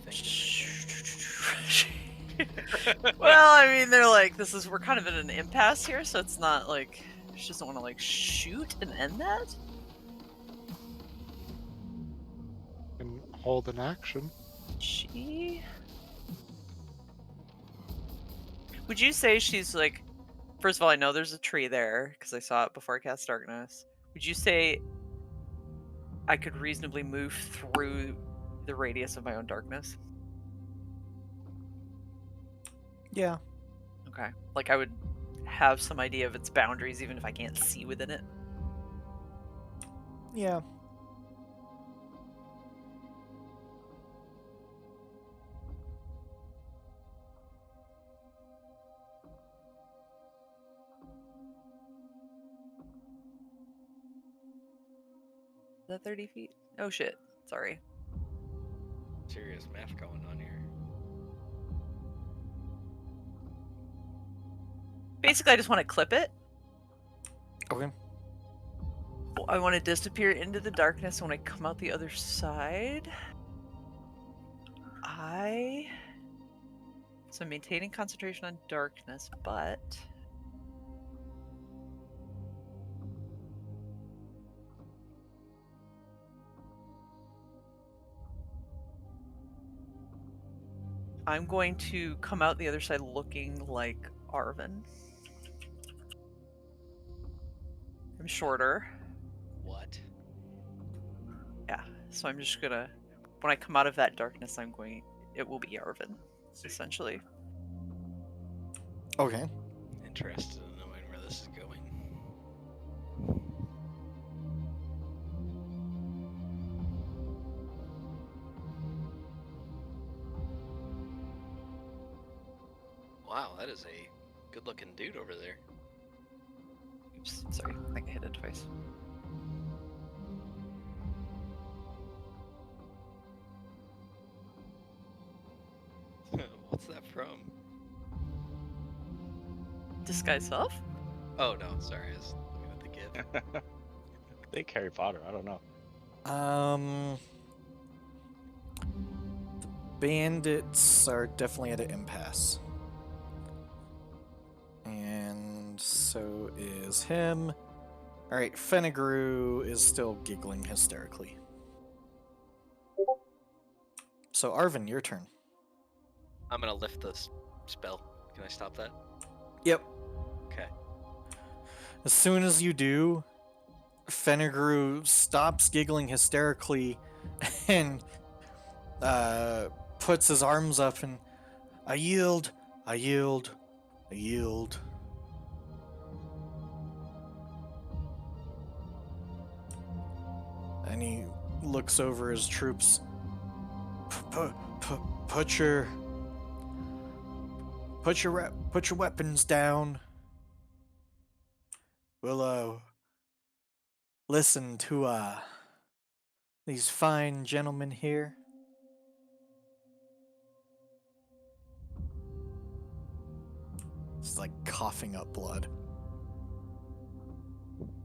Well, I mean, they're like, we're kind of in an impasse here, so it's not like she doesn't want to like shoot and end that. And hold an action. Would you say she's like? First of all, I know there's a tree there because I saw it before I cast darkness. Would you say I could reasonably move through the radius of my own darkness? Yeah. Okay. Like I would have some idea of its boundaries even if I can't see within it. Yeah. Is that 30 feet? Oh shit. Sorry. Serious math going on here. Basically, I just want to clip it. Okay. I want to disappear into the darkness when I come out the other side. So I'm maintaining concentration on darkness, but I'm going to come out the other side looking like Arvin. I'm shorter. What? Yeah, so I'm just gonna, when I come out of that darkness, it will be Arvin, essentially. Okay. Interested in knowing where this is going. Wow, that is a good-looking dude over there. Oops, sorry, I think I hit it twice. What's that from? Disguise self? Oh no, sorry, I was looking at the GIF. I think Harry Potter, I don't know. The bandits are definitely at an impasse. And so is him. Alright, Fenegru is still giggling hysterically. So Arvin, your turn. I'm gonna lift this spell. Can I stop that? Yep. Okay. As soon as you do, Fenegru stops giggling hysterically and puts his arms up and I yield, I yield, I yield. And he looks over his troops. Put your weapons down. We'll listen to these fine gentlemen here. He's like coughing up blood.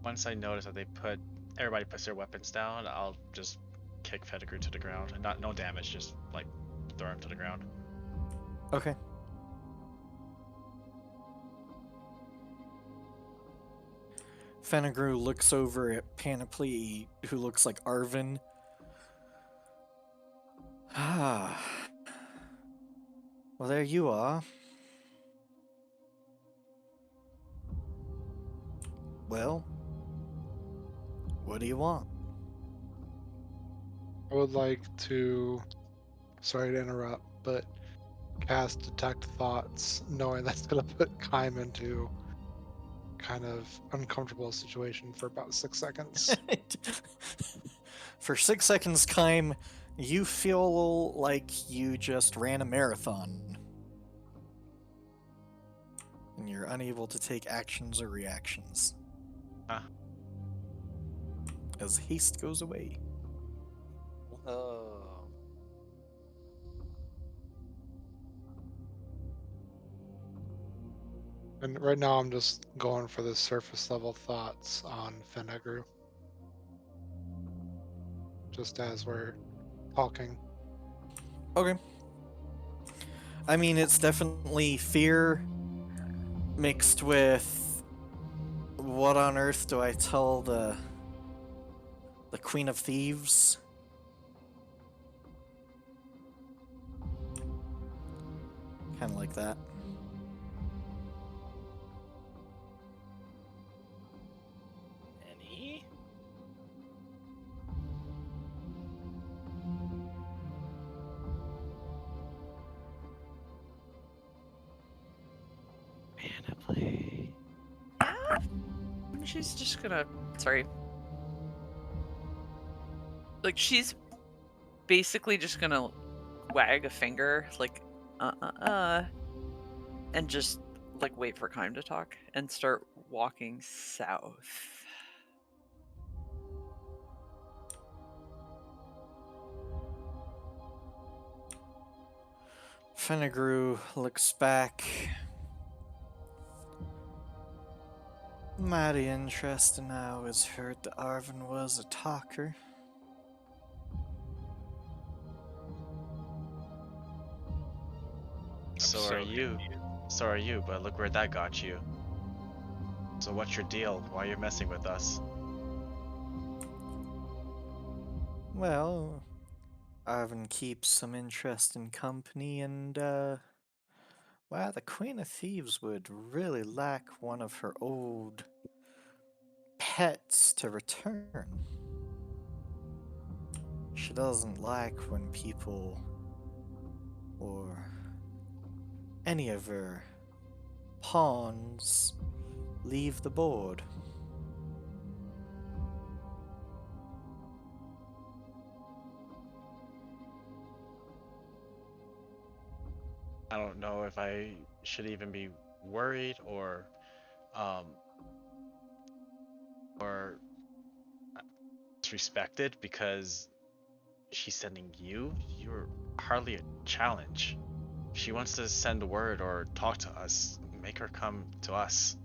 Once I notice that everybody puts their weapons down, I'll just kick Fenegru to the ground. And no damage, just like throw him to the ground. Okay. Fenegru looks over at Panoply, who looks like Arvin. Ah. Well, there you are. Well, what do you want? I would like to, sorry to interrupt, but cast Detect Thoughts, knowing that's going to put Kaim into kind of uncomfortable situation for about 6 seconds. For 6 seconds, Kaim, you feel like you just ran a marathon. And you're unable to take actions or reactions. Huh. As haste goes away. Oh. And right now I'm just going for the surface level thoughts on Fenegru. Just as we're talking. Okay. I mean, it's definitely fear mixed with what on earth do I tell the Queen of Thieves? Kind of like that. Any? Panoply. Yeah. She's just gonna. Sorry. Like, she's basically just gonna wag a finger, like, and just, like, wait for Kaim to talk and start walking south. Fenegru looks back. Mighty interesting. I always heard that Arvin was a talker. So so are you. So are you, but look where that got you. So what's your deal? Why are you messing with us? Well, Arvin keeps some interesting company, and well, the Queen of Thieves would really like one of her old pets to return. She doesn't like when people or any of her pawns leave the board. I don't know if I should even be worried um or disrespected because she's sending you. You're hardly a challenge. If she wants to send a word or talk to us, make her come to us.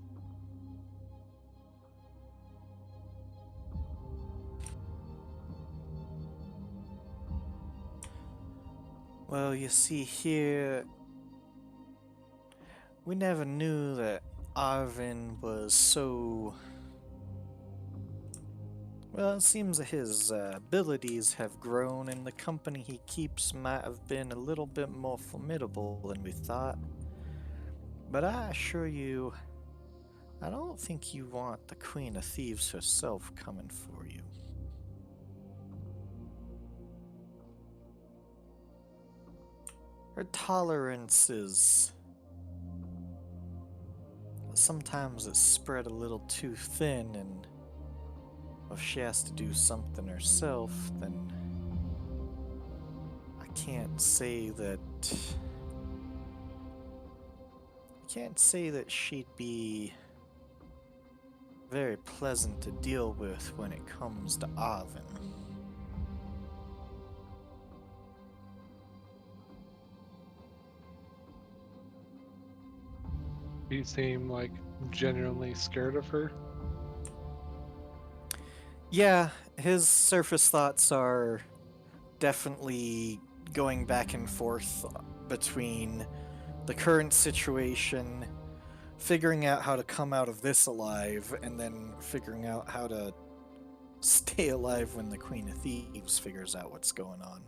Well, you see here, we never knew that Arvin was so... Well, it seems that his abilities have grown and the company he keeps might have been a little bit more formidable than we thought. But I assure you, I don't think you want the Queen of Thieves herself coming for you. Her tolerance is... sometimes it's spread a little too thin, and if she has to do something herself, then I can't say that she'd be very pleasant to deal with when it comes to Arvin. You seem like genuinely scared of her. Yeah, his surface thoughts are definitely going back and forth between the current situation, figuring out how to come out of this alive, and then figuring out how to stay alive when the Queen of Thieves figures out what's going on.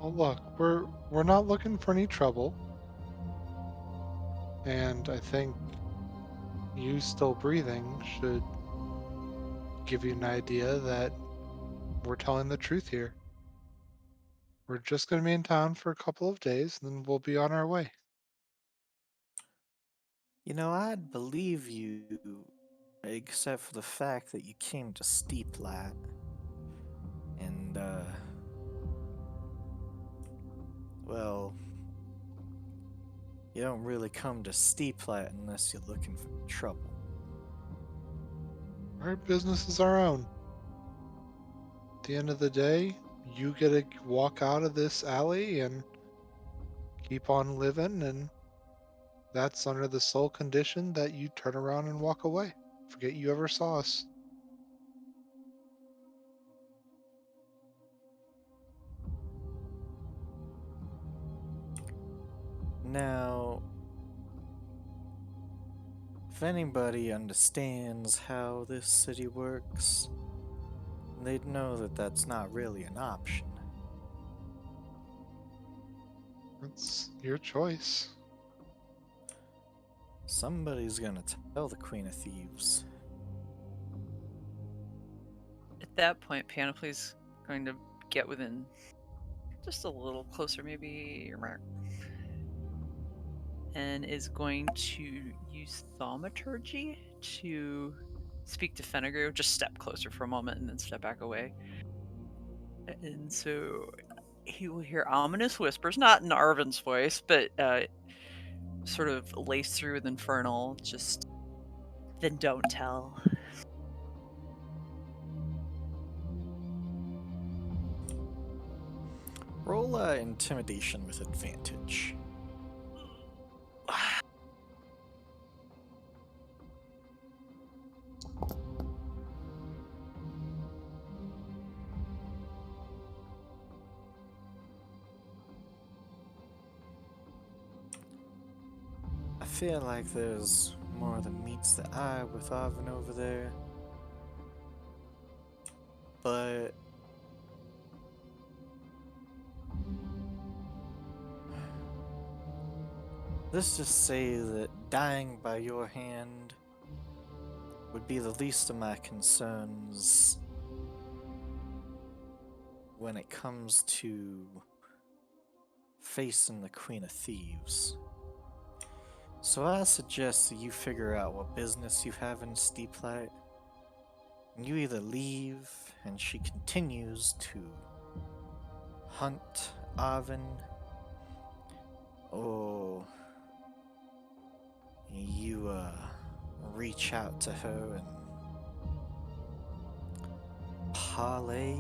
Well, look, we're not looking for any trouble, and I think you still breathing should give you an idea that we're telling the truth here. We're just going to be in town for a couple of days, and then we'll be on our way. You know, I'd believe you, except for the fact that you came to Steep Light. And, well, you don't really come to Steep Light unless you're looking for trouble. Our business is our own. At the end of the day, you get to walk out of this alley and keep on living, and that's under the sole condition that you turn around and walk away. Forget you ever saw us. Now, if anybody understands how this city works, they'd know that that's not really an option. That's your choice. Somebody's gonna tell the Queen of Thieves. At that point, Panoply's going to get within just a little closer, maybe, and is going to use thaumaturgy to speak to Fenegrew. Just step closer for a moment and then step back away. And so he will hear ominous whispers, not in Arvin's voice, but sort of laced through with infernal. Just then don't tell. Roll intimidation with advantage. I feel like there's more than meets the eye with Arvin over there. But let's just say that dying by your hand would be the least of my concerns when it comes to facing the Queen of Thieves. So I suggest that you figure out what business you have in Steep Light, and you either leave and she continues to hunt Arvin, or you reach out to her and parlay.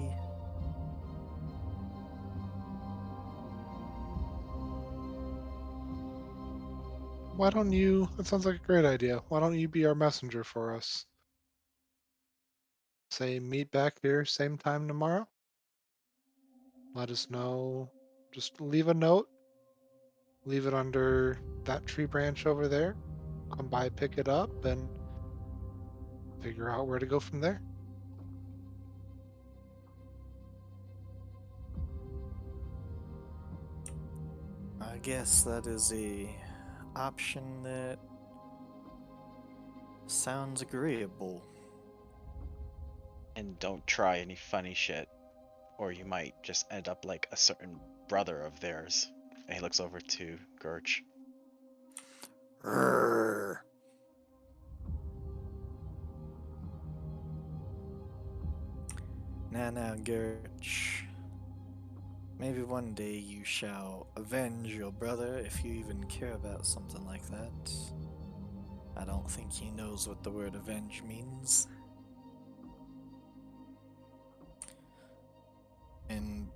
Why don't you? That sounds like a great idea. Why don't you be our messenger for us? Say, meet back here same time tomorrow. Let us know. Just leave a note. Leave it under that tree branch over there. Come by, pick it up, and figure out where to go from there. I guess that is a option that sounds agreeable. And don't try any funny shit, or you might just end up like a certain brother of theirs. And he looks over to Gurch. Rrrr. Now, Gertch. Maybe one day you shall avenge your brother if you even care about something like that. I don't think he knows what the word avenge means. And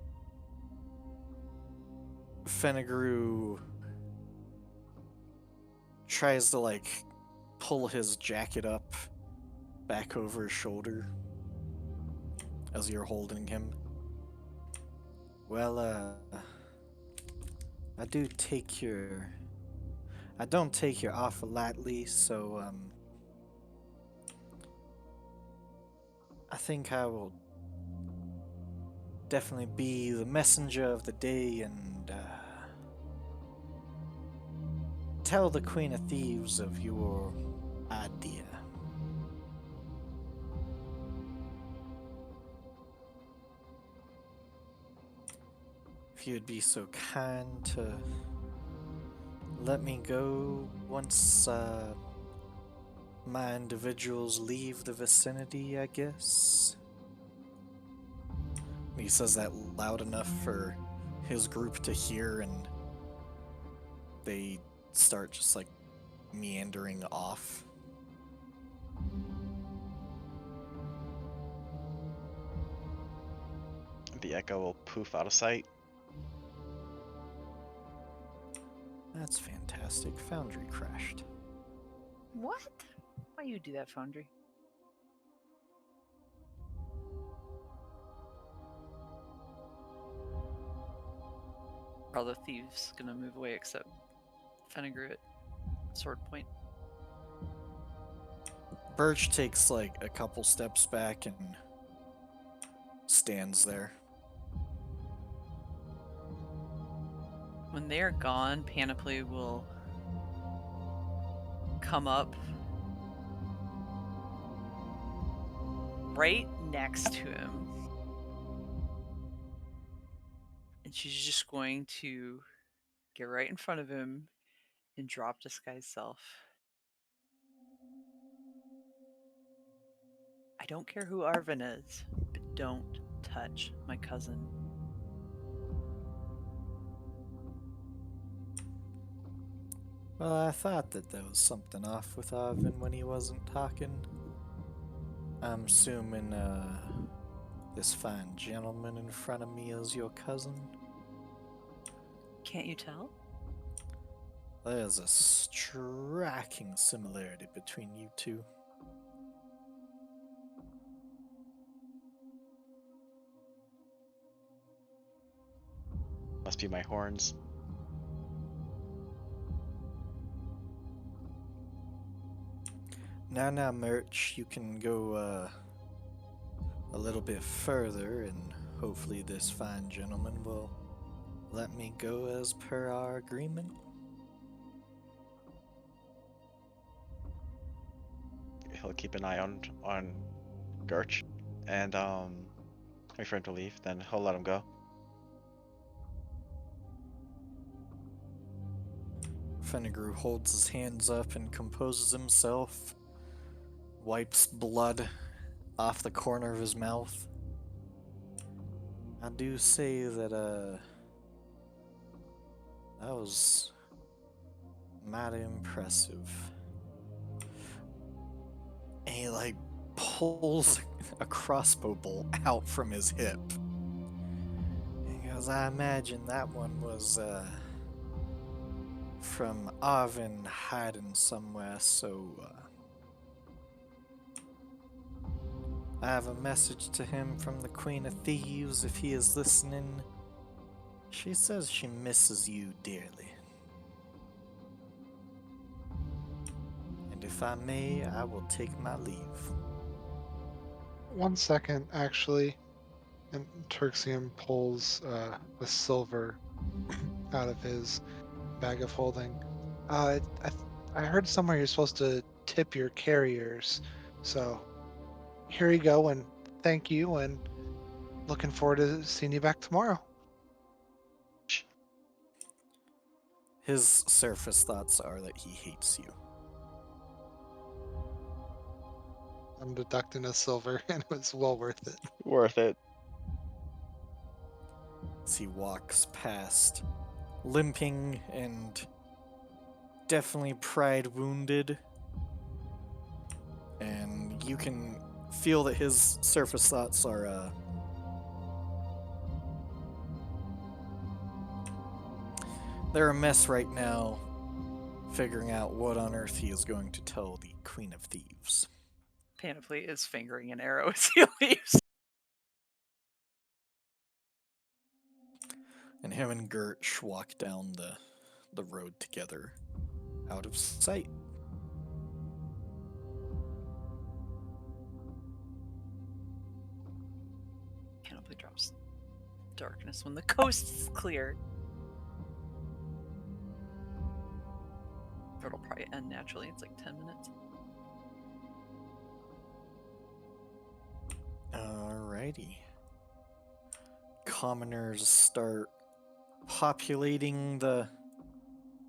Fenegru tries to, like, pull his jacket up back over his shoulder as you're holding him. Well, I don't take your offer lightly, so, I think I will definitely be the messenger of the day and, tell the Queen of Thieves of your idea. If you'd be so kind to let me go once my individuals leave the vicinity, I guess. He says that loud enough for his group to hear, and they start just like meandering off. The echo will poof out of sight. That's fantastic. Foundry crashed. What? Why you do that, Foundry? All the thieves gonna move away except Fenegru at sword point. Birch takes like a couple steps back and stands there. When they're gone, Panoply will come up right next to him. And she's just going to get right in front of him and drop disguise self. I don't care who Arvin is, but don't touch my cousin. Well, I thought that there was something off with Arvin when he wasn't talking. I'm assuming, this fine gentleman in front of me is your cousin? Can't you tell? There's a striking similarity between you two. Must be my horns. Now, Merch, you can go, a little bit further, and hopefully this fine gentleman will let me go as per our agreement. He'll keep an eye on Gurch, and wait for him to leave. Then he'll let him go. Fenegru holds his hands up and composes himself, wipes blood off the corner of his mouth. I do say that, that was mighty impressive. And he, like, pulls a crossbow bolt out from his hip. He goes, I imagine that one was, from Arvin hiding somewhere, so, I have a message to him from the Queen of Thieves if he is listening. She says she misses you dearly. And if I may, I will take my leave. 1 second, actually. And Turxium pulls the silver out of his bag of holding. I heard somewhere you're supposed to tip your carriers. So here you go, and thank you, and looking forward to seeing you back tomorrow. His surface thoughts are that he hates you. I'm deducting a silver, and it was well worth it. Worth it. as he walks past, limping and definitely pride wounded. And you can feel that his surface thoughts are they're a mess right now, figuring out what on earth he is going to tell the Queen of Thieves. Panoply is fingering an arrow as he leaves. And him and Gertch walk down the road together, out of sight. Panoply drops darkness when the coast is clear. It'll probably end naturally. It's like 10 minutes. Alrighty. Commoners start populating the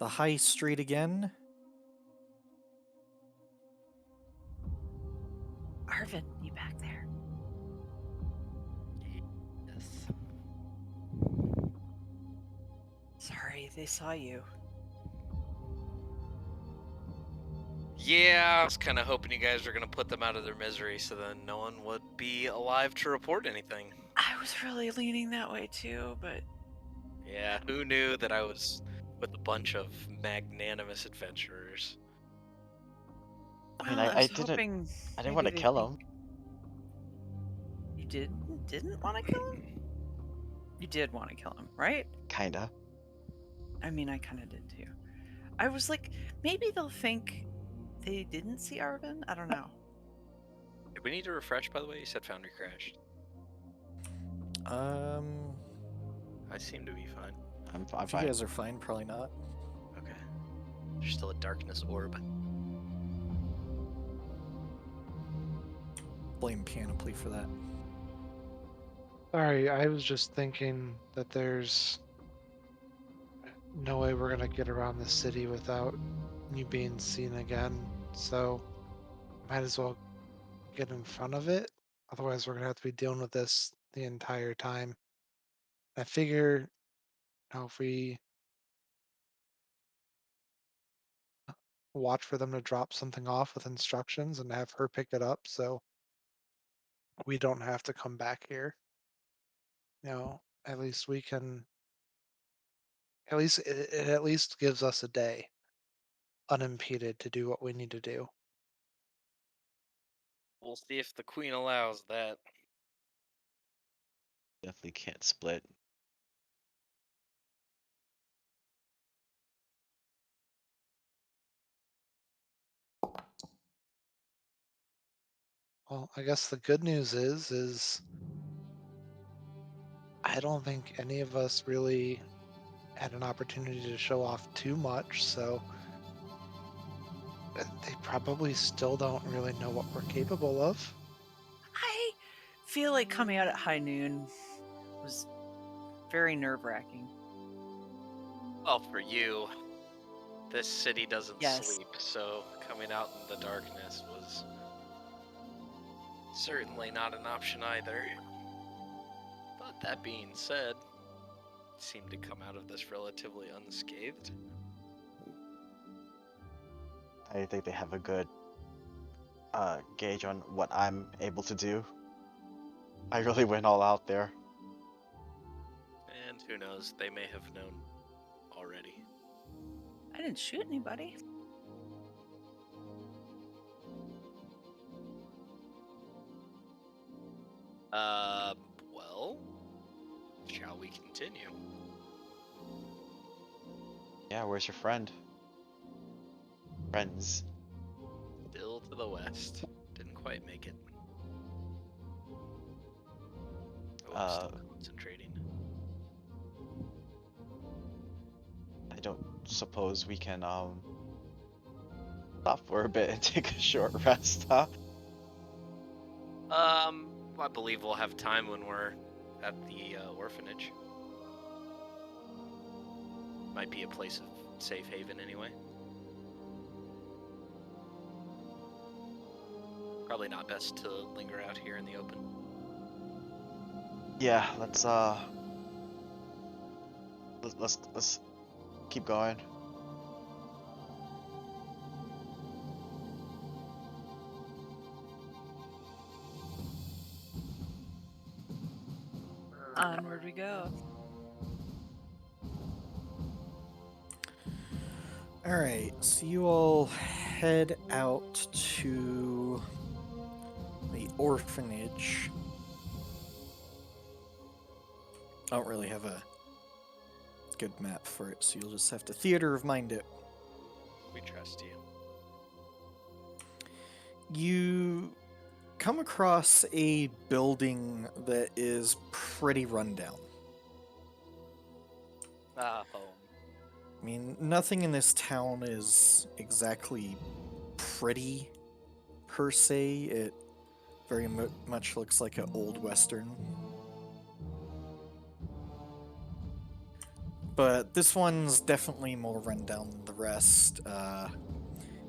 high street again. Arvin, you back there? Yes. Sorry, they saw you. Yeah, I was kind of hoping you guys were going to put them out of their misery so then no one would be alive to report anything. I was really leaning that way too, but Yeah, who knew that I was with a bunch of magnanimous adventurers? I mean, well, I was didn't hoping I didn't want to maybe kill they'd him. You didn't want to kill him? You did want to kill him, right? Kinda. I mean, I kind of did too. I was like, maybe they'll think they didn't see Arvin? I don't know. Did we need to refresh, by the way? You said Foundry crashed. I seem to be fine. I'm If you fine. guys are fine, probably not. Okay. There's still a darkness orb. Blame Panoply for that. Sorry, I was just thinking that there's no way we're gonna get around the city without you being seen again. So might as well get in front of it. Otherwise, we're gonna have to be dealing with this the entire time. I figure, if we watch for them to drop something off with instructions and have her pick it up, so we don't have to come back here. At least we can. At least it at least gives us a day unimpeded to do what we need to do. We'll see if the queen allows that. Definitely can't split. Well, I guess the good news is I don't think any of us really had an opportunity to show off too much, so they probably still don't really know what we're capable of. I feel like coming out at high noon was very nerve-wracking. Well, for you, this city doesn't Yes. sleep, so coming out in the darkness was certainly not an option either. But that being said, seemed to come out of this relatively unscathed. I think they have a good gauge on what I'm able to do. I really went all out there. And who knows, they may have known already. I didn't shoot anybody. Well, shall we continue? Yeah, where's your friend? Friends. Still to the west. Didn't quite make it. Oh, I'm still concentrating. I don't suppose we can stop for a bit and take a short rest, huh? I believe we'll have time when we're at the orphanage. Might be a place of safe haven anyway. Probably not best to linger out here in the open. Yeah, let's Let's keep going. Onward we go. Alright, so you all head out to the orphanage. I don't really have a good map for it, so you'll just have to theater of mind it. We trust you. You come across a building that is pretty rundown. Ah, home. I mean, nothing in this town is exactly pretty, per se. It very much looks like an old western. But this one's definitely more rundown than the rest.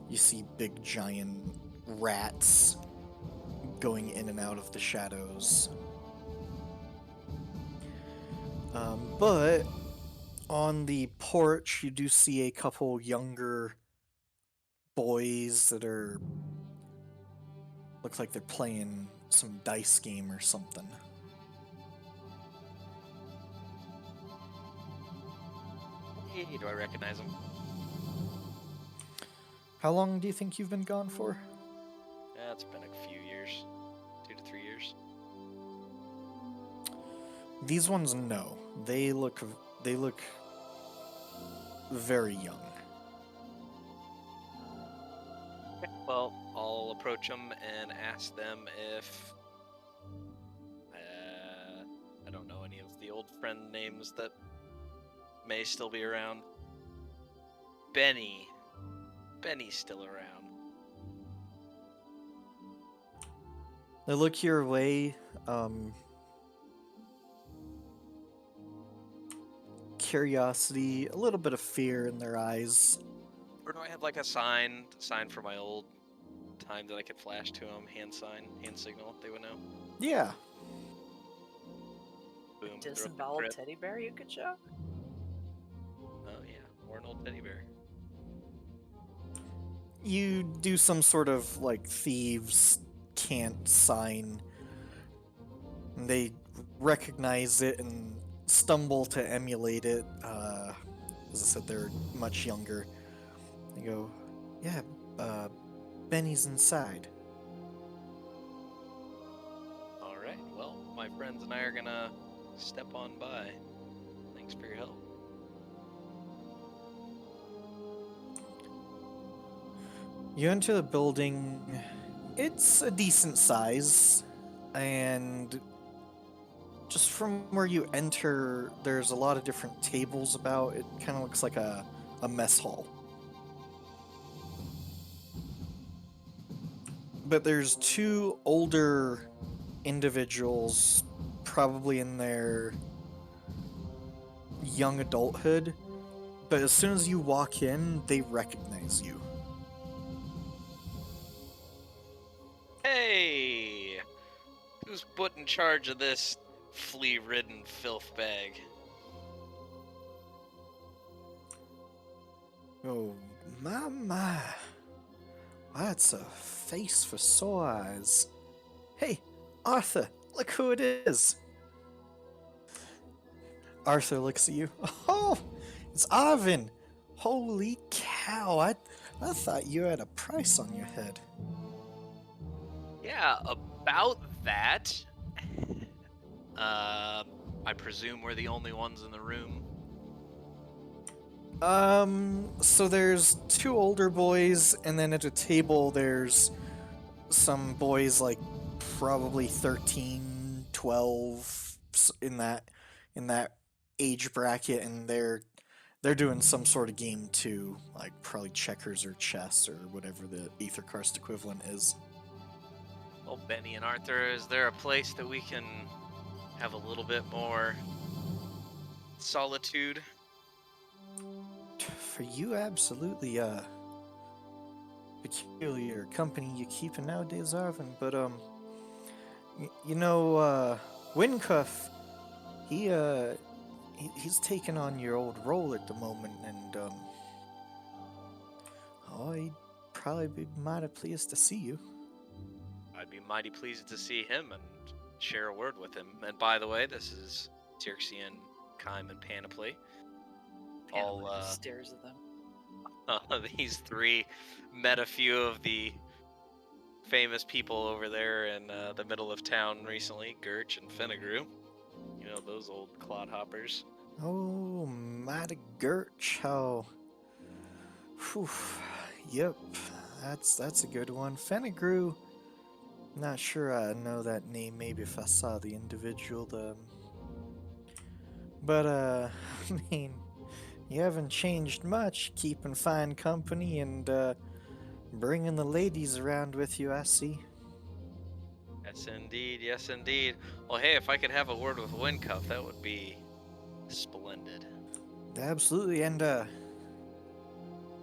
You see big giant rats going in and out of the shadows. But on the porch, you do see a couple younger boys that look like they're playing some dice game or something. Hey, do I recognize him? How long do you think you've been gone for? Yeah, it's been a few years. 2 to 3 years. These ones, no. They look very young. Okay, well, I'll approach them and ask them if I don't know any of the old friend names that may still be around. Benny's still around. They look your way. Curiosity, a little bit of fear in their eyes. Or do I have like a sign for my old time that I could flash to them? Hand signal, they would know. Yeah. Boom. throw up the Disemboweled crit. teddy bear you could show? Oh yeah, or an old teddy bear. You do some sort of like thieves can't sign. And they recognize it and stumble to emulate it. As I said, they're much younger. They go, yeah, Benny's inside. All right. Well, my friends and I are gonna step on by. Thanks for your help. You enter the building. It's a decent size, and just from where you enter, there's a lot of different tables about. It kind of looks like a mess hall. But there's two older individuals, probably in their young adulthood, but as soon as you walk in, they recognize you. Hey, who's put in charge of this flea-ridden filth bag? Oh, my. That's a face for sore eyes. Hey, Arthur, look who it is. Arthur looks at you. Oh, it's Arvin. Holy cow, I thought you had a price on your head. Yeah, about that. I presume we're the only ones in the room. So there's two older boys, and then at a table there's some boys like probably 13, 12 in that age bracket, and they're doing some sort of game too, like probably checkers or chess or whatever the Aetherkarst equivalent is. Well, Benny and Arthur, is there a place that we can have a little bit more solitude? For you, absolutely peculiar company you keeping nowadays, Arvin. But you know, Windcuff, he he's taking on your old role at the moment, and oh, he'd probably be mighty pleased to see you. I'd be mighty pleased to see him and share a word with him. And by the way, this is Tirxian, Kime, and Panoply. Panoply just stares at them. These three met a few of the famous people over there in the middle of town recently, Gurch and Finnegrue. You know, those old clodhoppers. Oh, mighty Gurch, how... Whew. Yep, that's a good one. Finnegrue, not sure I know that name, maybe if I saw the individual, but, I mean, you haven't changed much, keeping fine company and, bringing the ladies around with you, I see. Yes, indeed. Yes, indeed. Well, hey, if I could have a word with Windcuff, that would be splendid. Absolutely, and,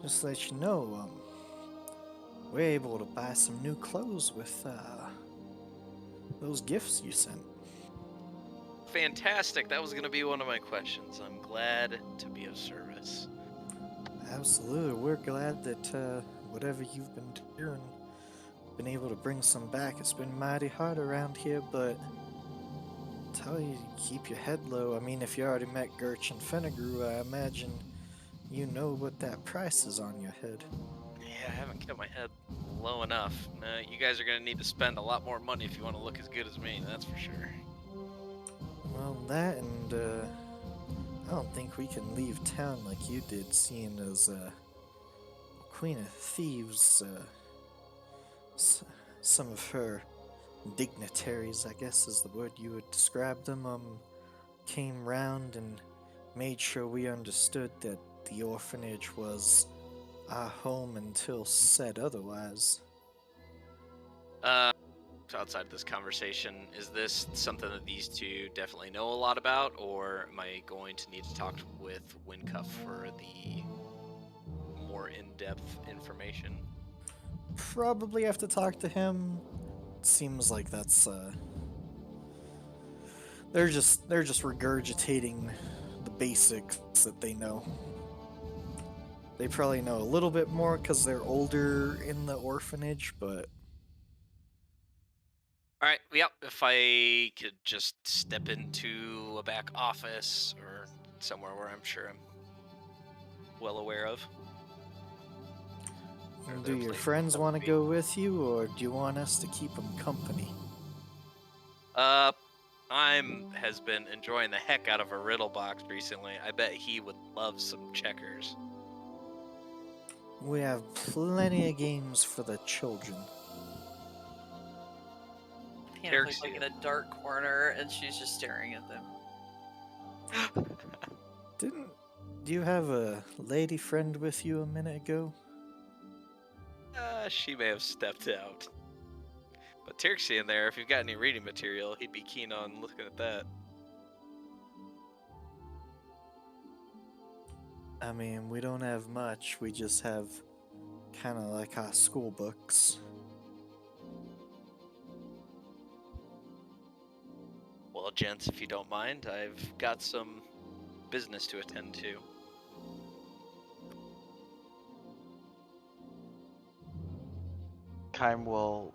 just to let you know, we're able to buy some new clothes with, those gifts you sent. Fantastic. That was going to be one of my questions. I'm glad to be of service. Absolutely, we're glad that, whatever you've been doing, been able to bring some back. It's been mighty hard around here, but tell you to keep your head low. I mean, if you already met Gurch and Finnegrue, I imagine you know what that price is on your head. Yeah, I haven't kept my head low enough. You guys are going to need to spend a lot more money if you want to look as good as me, that's for sure. Well, that and, I don't think we can leave town like you did, seeing as, Queen of Thieves, some of her dignitaries, I guess is the word you would describe them, came round and made sure we understood that the orphanage was our home until said otherwise. So outside of this conversation, is this something that these two definitely know a lot about, or am I going to need to talk with Windcuff for the more in-depth information? Probably have to talk to him. Seems like that's, they're just regurgitating the basics that they know. They probably know a little bit more because they're older in the orphanage, but All right, yep, if I could just step into a back office or somewhere where I'm sure I'm well aware of. Or do their your place friends would want to be. go with you, or do you want us to keep them company? Has been enjoying the heck out of a riddle box recently. I bet he would love some checkers. We have plenty of games for the children. Panoply's like Tirxian. in a dark corner, and she's just staring at them. Do you have a lady friend with you a minute ago? She may have stepped out. But Tirxian there, if you've got any reading material, he'd be keen on looking at that. I mean, we don't have much. We just have kind of like our school books. Well, gents, if you don't mind, I've got some business to attend to. Kime will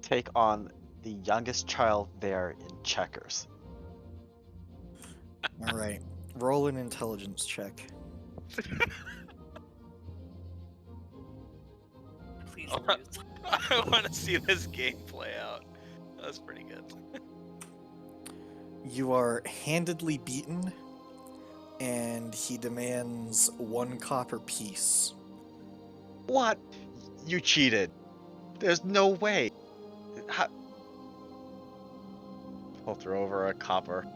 take on the youngest child there in checkers. All right, roll an intelligence check. Please Oh, lose. I want to see this game play out. That's pretty good. You are handedly beaten, and he demands 1 copper piece. What? You cheated. There's no way. How... He'll throw over a copper.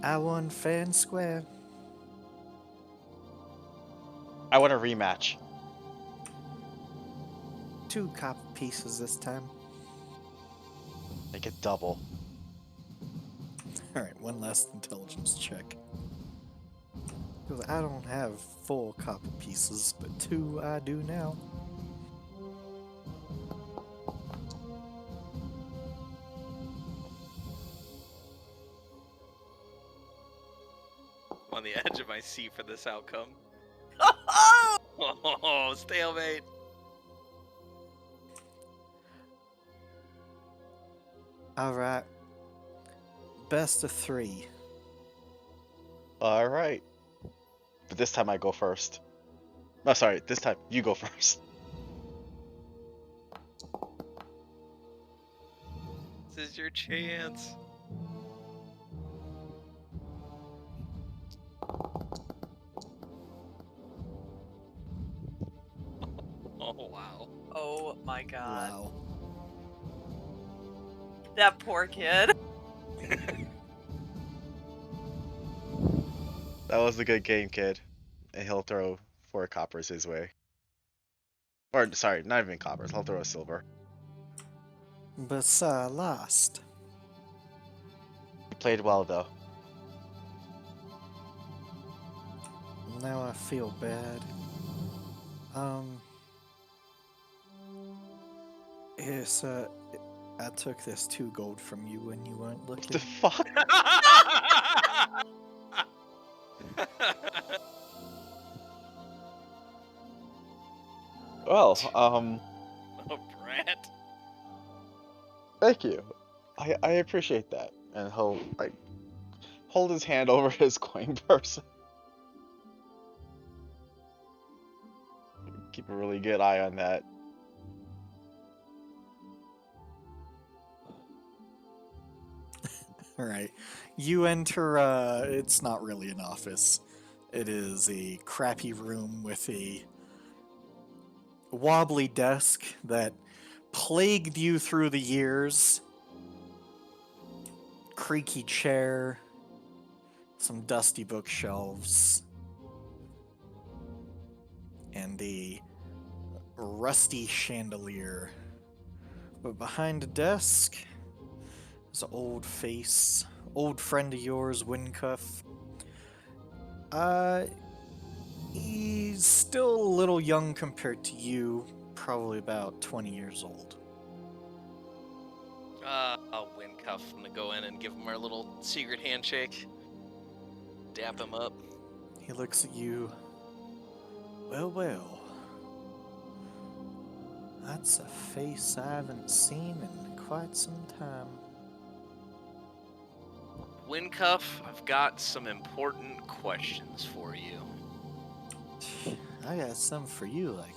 I won fair and square. I want a rematch. 2 copper pieces this time. Make it double. Alright, one last intelligence check. Because I don't have 4 copper pieces, but 2 I do now. on the edge of my seat for this outcome. Oh! Oh, stalemate. All right. Best of 3. All right. But this time I go first. Oh, sorry. This time you go first. This is your chance. Oh, wow. Oh my god. Wow. That poor kid. That was a good game, kid. And he'll throw 4 coppers his way. Or, sorry, not even coppers. He'll throw a silver. But lost. He played well, though. Now I feel bad. Yes, I took this 2 gold from you when you weren't What looking. the fuck? Well, Oh, Brett. thank you. I appreciate that. And he'll, like, hold his hand over his coin purse. Keep a really good eye on that. All right. You enter, it's not really an office. It is a crappy room with a wobbly desk that plagued you through the years. Creaky chair. Some dusty bookshelves. And a rusty chandelier. But behind the desk is an old face. Old friend of yours, Windcuff. He's still a little young compared to you. Probably about 20 years old. I'll Windcuff. I'm gonna go in and give him our little secret handshake. Dap him up. He looks at you. Well, well. That's a face I haven't seen in quite some time. Windcuff, I've got some important questions for you. I got some for you, like,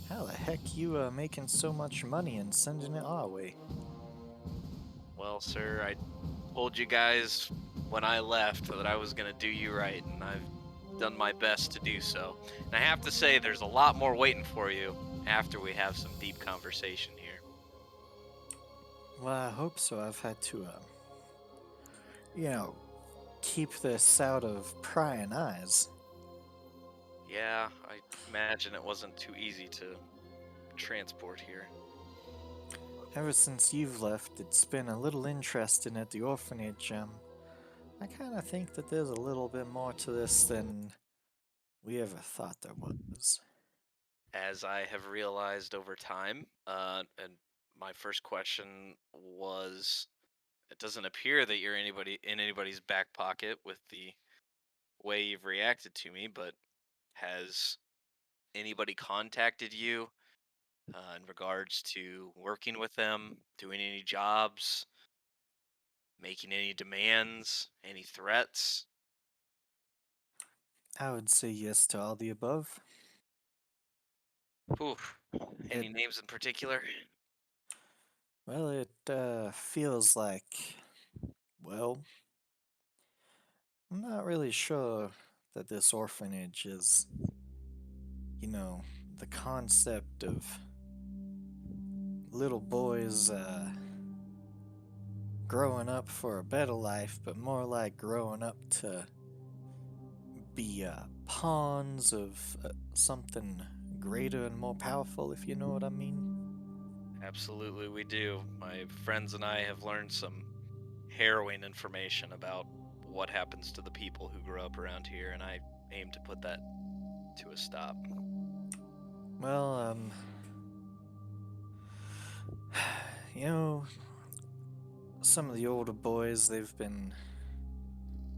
how the heck you making so much money and sending it our way? Well, sir, I told you guys when I left that I was gonna do you right, and I've done my best to do so. And I have to say, there's a lot more waiting for you after we have some deep conversation here. Well, I hope so. I've had to, keep this out of prying eyes. Yeah, I imagine it wasn't too easy to transport here. Ever since you've left, it's been a little interesting at the orphanage. I kind of think that there's a little bit more to this than we ever thought there was. As I have realized over time, and my first question was, it doesn't appear that you're in anybody's back pocket with the way you've reacted to me, but has anybody contacted you in regards to working with them, doing any jobs, making any demands, any threats? I would say yes to all the above. Oof. Any names in particular? Well, it feels like, well, I'm not really sure that this orphanage is, the concept of little boys growing up for a better life, but more like growing up to be pawns of something greater and more powerful, if you know what I mean. Absolutely, we do. My friends and I have learned some harrowing information about what happens to the people who grow up around here, and I aim to put that to a stop. Well, some of the older boys, they've been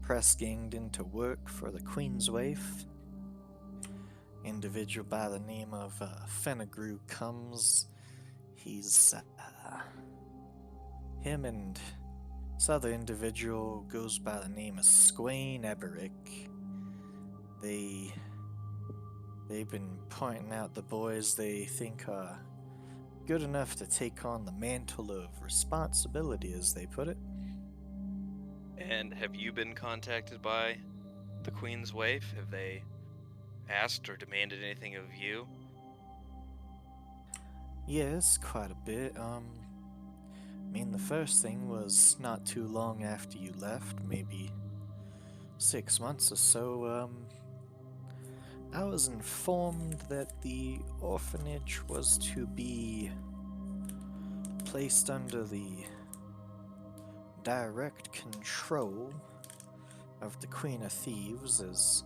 press ganged into work for the Queen's Waif. Individual by the name of Fenegrew comes. He's him and this other individual goes by the name of Swain Eberick. They've been pointing out the boys they think are good enough to take on the mantle of responsibility, as they put it. And have you been contacted by the Queen's Waif? Have they asked or demanded anything of you? Yes, quite a bit. I mean, the first thing was not too long after you left, maybe 6 months or so. I was informed that the orphanage was to be placed under the direct control of the Queen of Thieves, as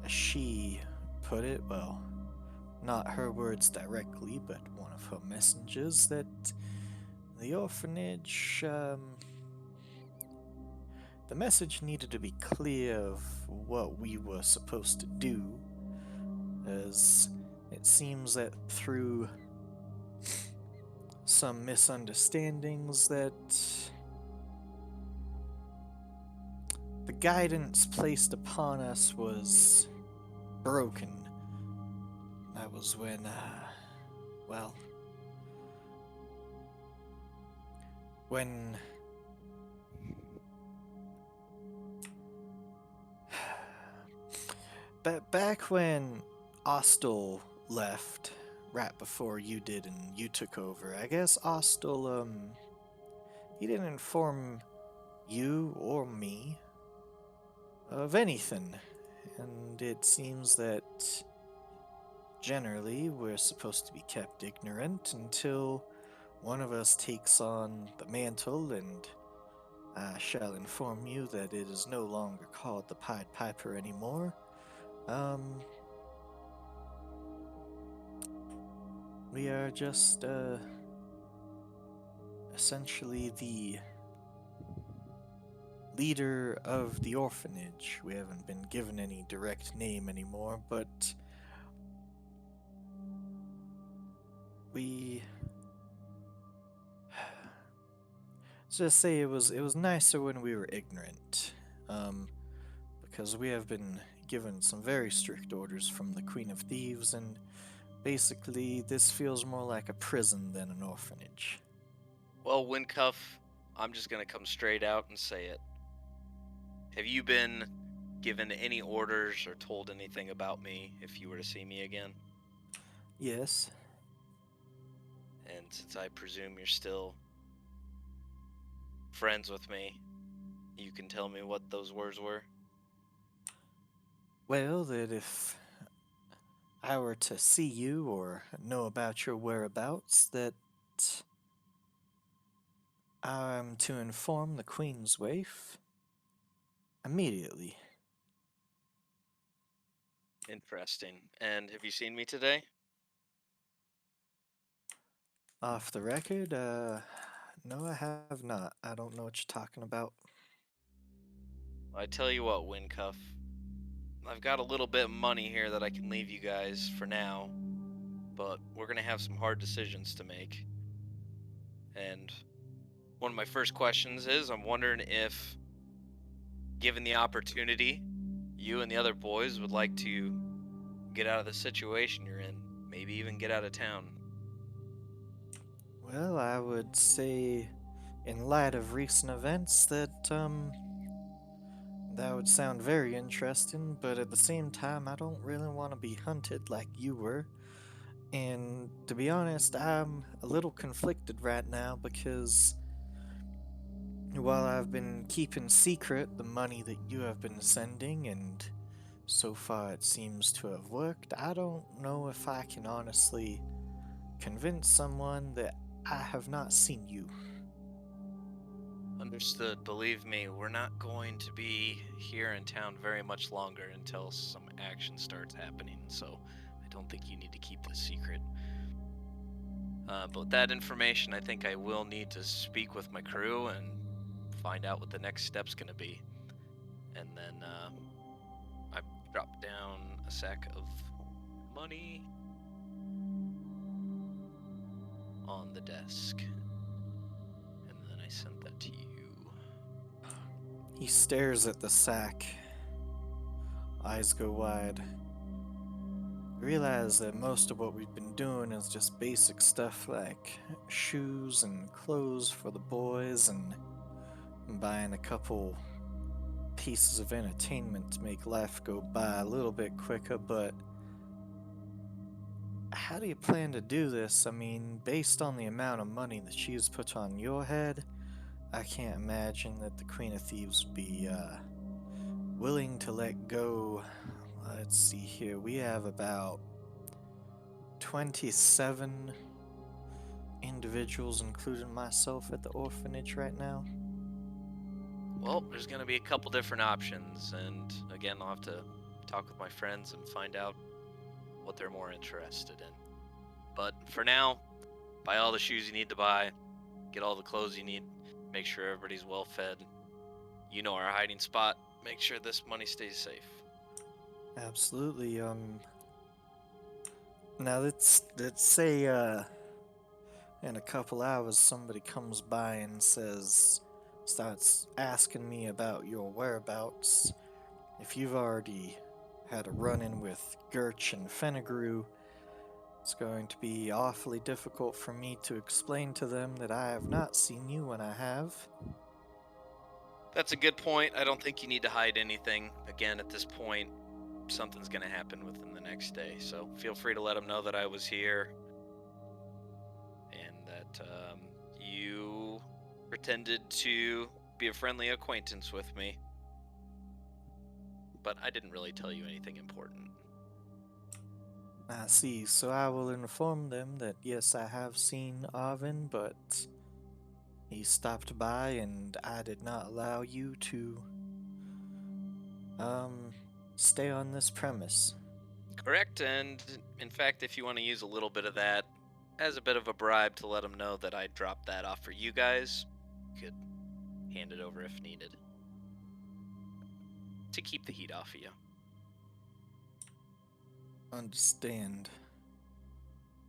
she put it. Well, not her words directly, but one of her messengers, that the orphanage, the message needed to be clear of what we were supposed to do, as it seems that through some misunderstandings that the guidance placed upon us was broken. That was when, well, when back when Ostel left, right before you did and you took over, I guess Ostel, he didn't inform you or me of anything, and it seems that generally we're supposed to be kept ignorant until one of us takes on the mantle, and I shall inform you that it is no longer called the Pied Piper anymore. We are just, essentially the leader of the orphanage. We haven't been given any direct name anymore, but we just say it was nicer when we were ignorant, because we have been given some very strict orders from the Queen of Thieves, and basically this feels more like a prison than an orphanage. Well, Windcuff, I'm just gonna come straight out and say it. Have you been given any orders or told anything about me if you were to see me again? Yes. And since I presume you're still friends with me, you can tell me what those words were? Well, that if I were to see you or know about your whereabouts, that I'm to inform the Queen's Waif immediately. Interesting. And have you seen me today? Off the record, no, I have not. I don't know what you're talking about. I tell you what, Windcuff, I've got a little bit of money here that I can leave you guys for now, but we're gonna have some hard decisions to make. And one of my first questions is, I'm wondering if, given the opportunity, you and the other boys would like to get out of the situation you're in, maybe even get out of town. Well, I would say, in light of recent events, that, that would sound very interesting, but at the same time, I don't really want to be hunted like you were. And to be honest, I'm a little conflicted right now because while I've been keeping secret the money that you have been sending, and so far it seems to have worked, I don't know if I can honestly convince someone that I have not seen you. Understood. Believe me, we're not going to be here in town very much longer until some action starts happening, so I don't think you need to keep this secret. But with that information, I think I will need to speak with my crew and find out what the next step's going to be. And then I dropped down a sack of money on the desk. And then I sent that to you. He stares at the sack. Eyes go wide. Realize that most of what we've been doing is just basic stuff like shoes and clothes for the boys and buying a couple pieces of entertainment to make life go by a little bit quicker, but how do you plan to do this? I mean, based on the amount of money that she's put on your head, I can't imagine that the Queen of Thieves would be willing to let go. Let's see here, we have about 27 individuals, including myself, at the orphanage right now. Well, there's going to be a couple different options, and again, I'll have to talk with my friends and find out what they're more interested in. But for now, buy all the shoes you need to buy, get all the clothes you need, make sure everybody's well fed. You know our hiding spot. Make sure this money stays safe. Absolutely. Now let's say in a couple hours somebody comes by and starts asking me about your whereabouts. If you've already had a run-in with Gurch and Fenegrew, it's going to be awfully difficult for me to explain to them that I have not seen you when I have. That's a good point. I don't think you need to hide anything. Again, at this point, something's going to happen within the next day. So feel free to let them know that I was here and that you pretended to be a friendly acquaintance with me. But I didn't really tell you anything important. I see, so I will inform them that yes, I have seen Arvin, but he stopped by and I did not allow you to stay on this premise. Correct, and in fact, if you want to use a little bit of that as a bit of a bribe to let them know that I dropped that off for you guys, you could hand it over if needed. To keep the heat off of you. Understand.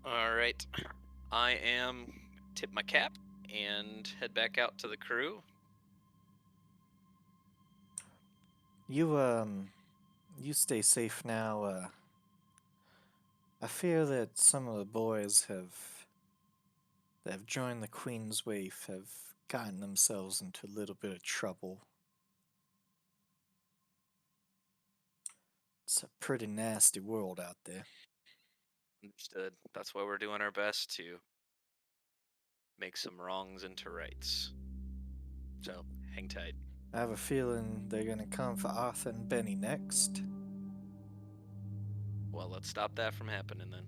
Alright, I am tip my cap and head back out to the crew. You stay safe now. I fear that some of the boys that have joined the Queen's Waif have gotten themselves into a little bit of trouble. It's a pretty nasty world out there. Understood. That's why we're doing our best to make some wrongs into rights. So, hang tight. I have a feeling they're gonna come for Arthur and Benny next. Well, let's stop that from happening then.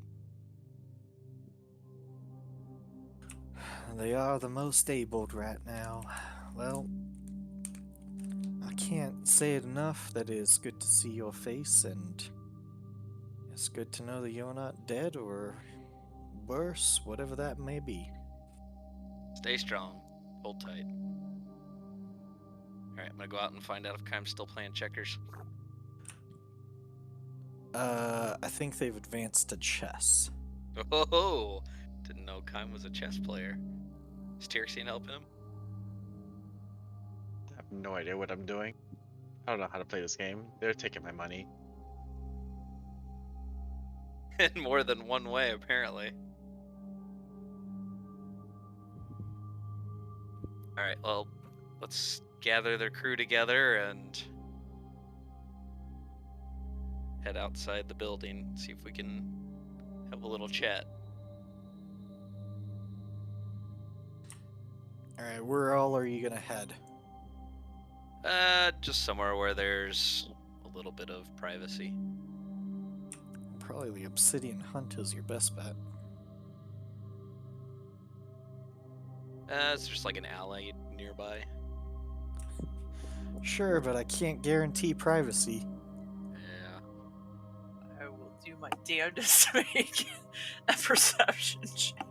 They are the most abled right now. Well, I can't say it enough that it is good to see your face, and it's good to know that you're not dead or worse, whatever that may be. Stay strong. Hold tight. Alright, I'm gonna go out and find out if Kym's still playing checkers. I think they've advanced to chess. Oh, didn't know Kym was a chess player. Is Tyrxine helping him? I have no idea what I'm doing. I don't know how to play this game. They're taking my money. In more than one way, apparently. Alright, well, let's gather their crew together and head outside the building, see if we can have a little chat. Alright, where all are you gonna head? Just somewhere where there's a little bit of privacy. Probably the Obsidian Hunt is your best bet. It's just like an alley nearby. Sure, but I can't guarantee privacy. Yeah. I will do my damnedest to make a perception check.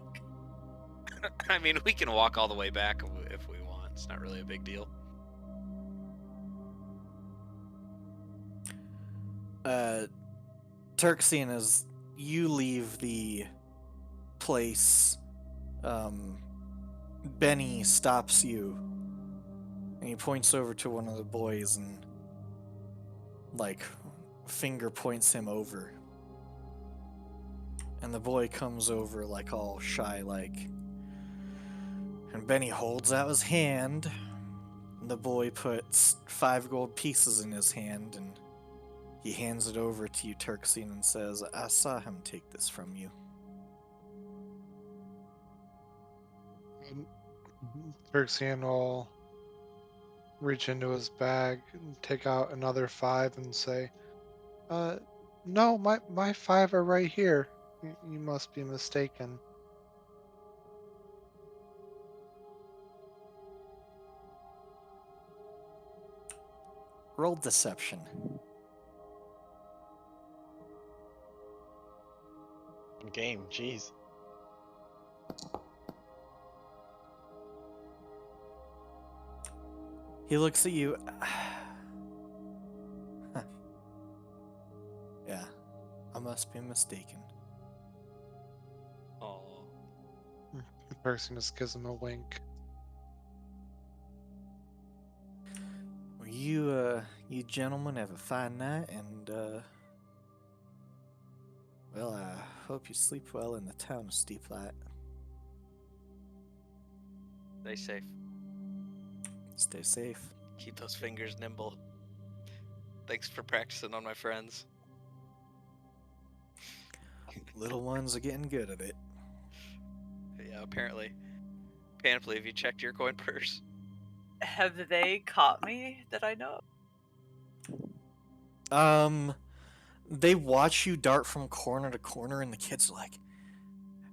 I mean, we can walk all the way back if we want. It's not really a big deal. Turksian, as you leave the place, Benny stops you, and he points over to one of the boys and, like, finger points him over. And the boy comes over, like, all shy-like. And Benny holds out his hand. And the boy puts 5 gold pieces in his hand, and he hands it over to you, Turksian, and says, I saw him take this from you. Turksian will reach into his bag and take out another 5 and say, no, my 5 are right here. You must be mistaken. Roll deception. Game, jeez. He looks at you. Huh. Yeah, I must be mistaken. Oh. Turksian just gives him a wink. Well, you gentlemen have a fine night, and, well, I hope you sleep well in the town of Steeplight. Stay safe. Stay safe. Keep those fingers nimble. Thanks for practicing on my friends. Little ones are getting good at it. Yeah, apparently. Panfley, have you checked your coin purse? Have they caught me that I know of? They watch you dart from corner to corner, and the kids are like,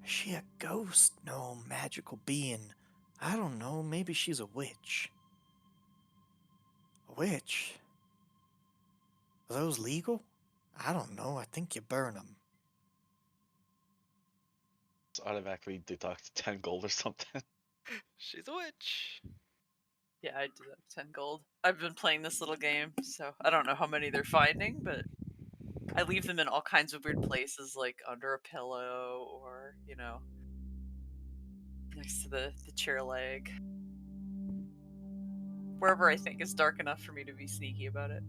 is she a ghost? No, magical being. I don't know, maybe she's a witch. A witch? Are those legal? I don't know, I think you burn them. Just automatically deduct 10 gold or something. She's a witch. Yeah, I did have 10 gold. I've been playing this little game, so I don't know how many they're finding, but I leave them in all kinds of weird places, like under a pillow or, next to the chair leg. Wherever I think is dark enough for me to be sneaky about it.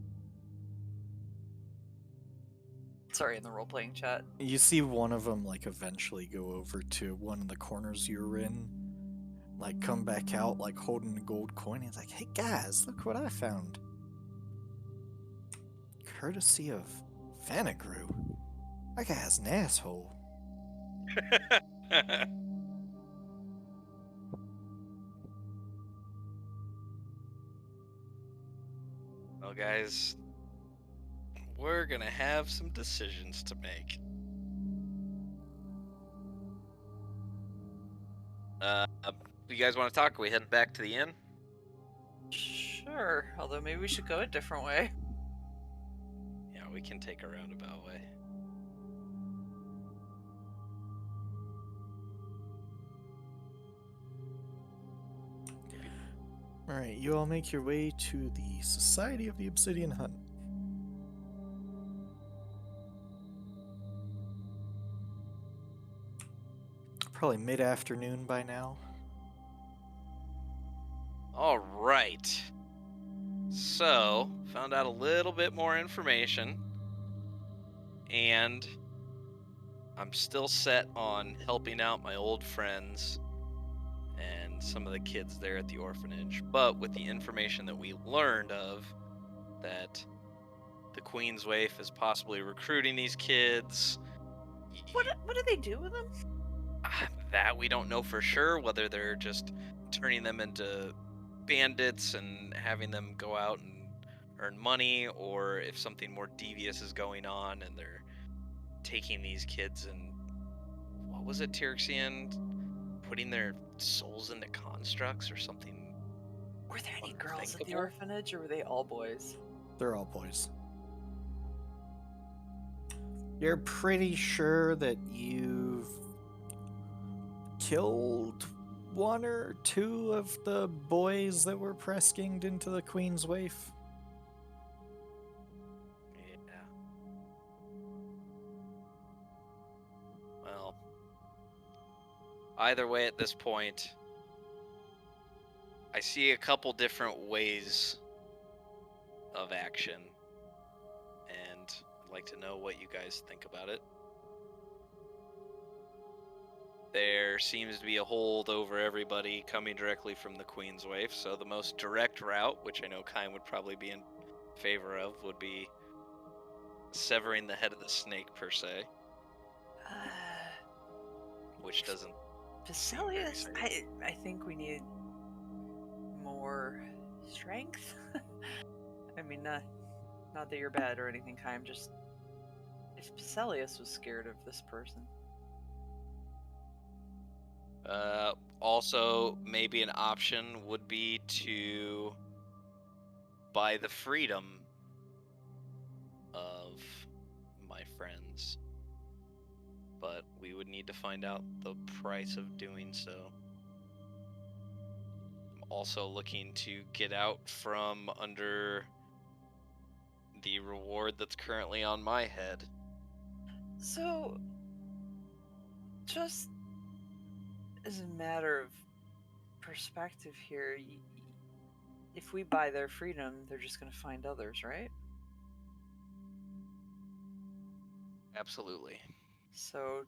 Sorry, in the role-playing chat. You see one of them, like, eventually go over to one of the corners you're in, like, come back out, like, holding a gold coin. He's like, hey, guys, look what I found. Courtesy of Vanagru. That guy's an asshole. Well, guys, we're gonna have some decisions to make. You guys want to talk? Are we heading back to the inn? Sure, although maybe we should go a different way. Yeah, we can take a roundabout way. Alright, you all make your way to the Society of the Obsidian Hunt. Probably mid-afternoon by now. All right. So, found out a little bit more information, and I'm still set on helping out my old friends and some of the kids there at the orphanage. But with the information that we learned of, that the Queen's Waif is possibly recruiting these kids. What do they do with them? That we don't know for sure, whether they're just turning them into bandits and having them go out and earn money, or if something more devious is going on and they're taking these kids and, what was it, Tyrexian? Putting their souls into constructs or something. Were there any girls at the unthinkable? orphanage, or were they all boys? They're all boys. You're pretty sure that you've killed 1 or 2 of the boys that were press-ganged into the Queen's Waif? Yeah. Either way, at this point, I see a couple different ways of action, and I'd like to know what you guys think about it. There seems to be a hold over everybody coming directly from the Queen's Wave, so the most direct route, which I know Kine would probably be in favor of, would be severing the head of the snake, per se, which doesn't seem very Vesalius, safe. I think we need more strength. I mean, not that you're bad or anything, Kai. I'm just, if Vesalius was scared of this person. Also, maybe an option would be to buy the freedom of my friends, but we would need to find out the price of doing so. I'm also looking to get out from under the reward that's currently on my head. So, just as a matter of perspective here, if we buy their freedom, they're just going to find others, right? Absolutely. So,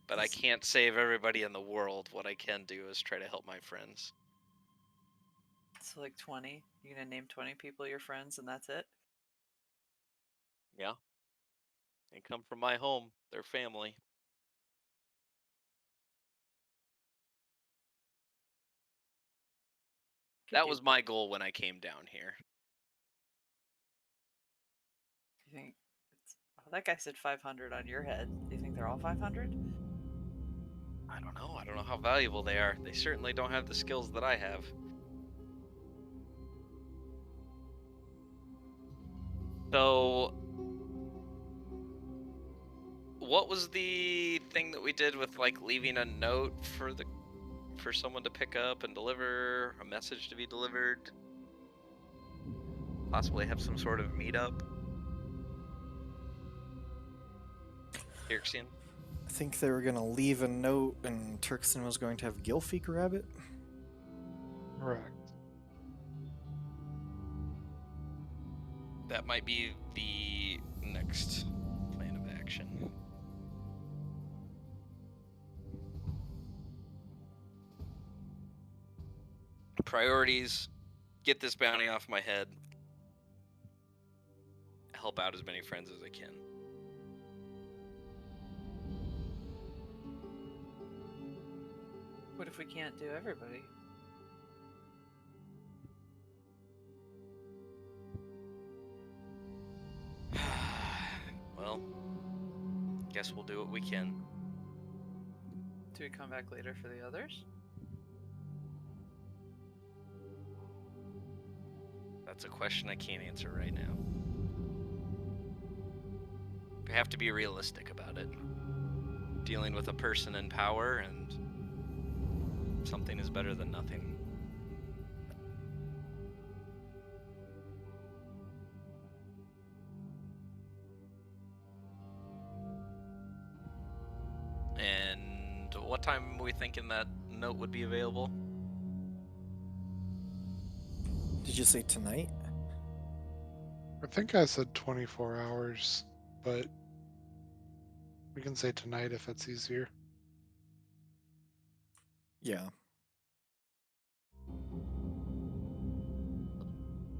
But I can't save everybody in the world. What I can do is try to help my friends. so like 20. You're going to name 20 people your friends, and that's it? Yeah. They come from my home. They're family. That was my goal when I came down here. You think that guy said 500 on your head. Do you think they're all 500? I don't know. I don't know how valuable they are. They certainly don't have the skills that I have. So, what was the thing that we did with like leaving a note for someone to pick up and deliver, a message to be delivered? Possibly have some sort of meetup. Kirksian? I think they were going to leave a note and Turkson was going to have Gilfie grab it. Correct. That might be the next plan of action. Priorities: get this bounty off my head, help out as many friends as I can. What if we can't do everybody? Well, guess we'll do what we can. Do we come back later for the others? That's a question I can't answer right now. We have to be realistic about it. Dealing with a person in power, and something is better than nothing. And what time were we thinking that note would be available? Did you say tonight? I think I said 24 hours, but we can say tonight if it's easier. Yeah.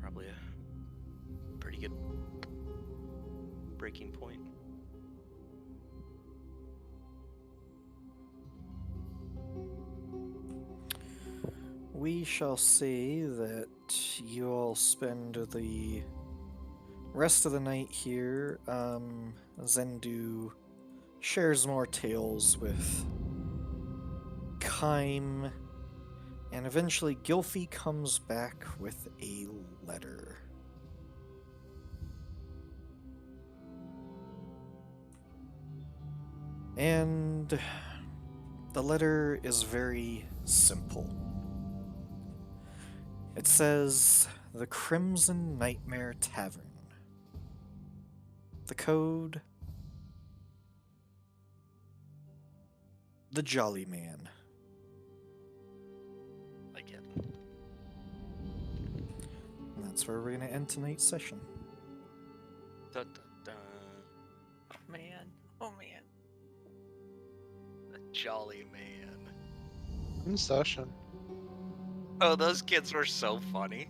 Probably a pretty good breaking point. We shall say that you all spend the rest of the night here. Zendu shares more tales with Kime, and eventually Gilfie comes back with a letter. And the letter is very simple. It says, "The Crimson Nightmare Tavern." The code The Jolly Man. Like it. And that's where we're going to end tonight's session. Dun, dun, dun. Oh man. Oh man. The Jolly Man. In session. Oh, those kids were so funny.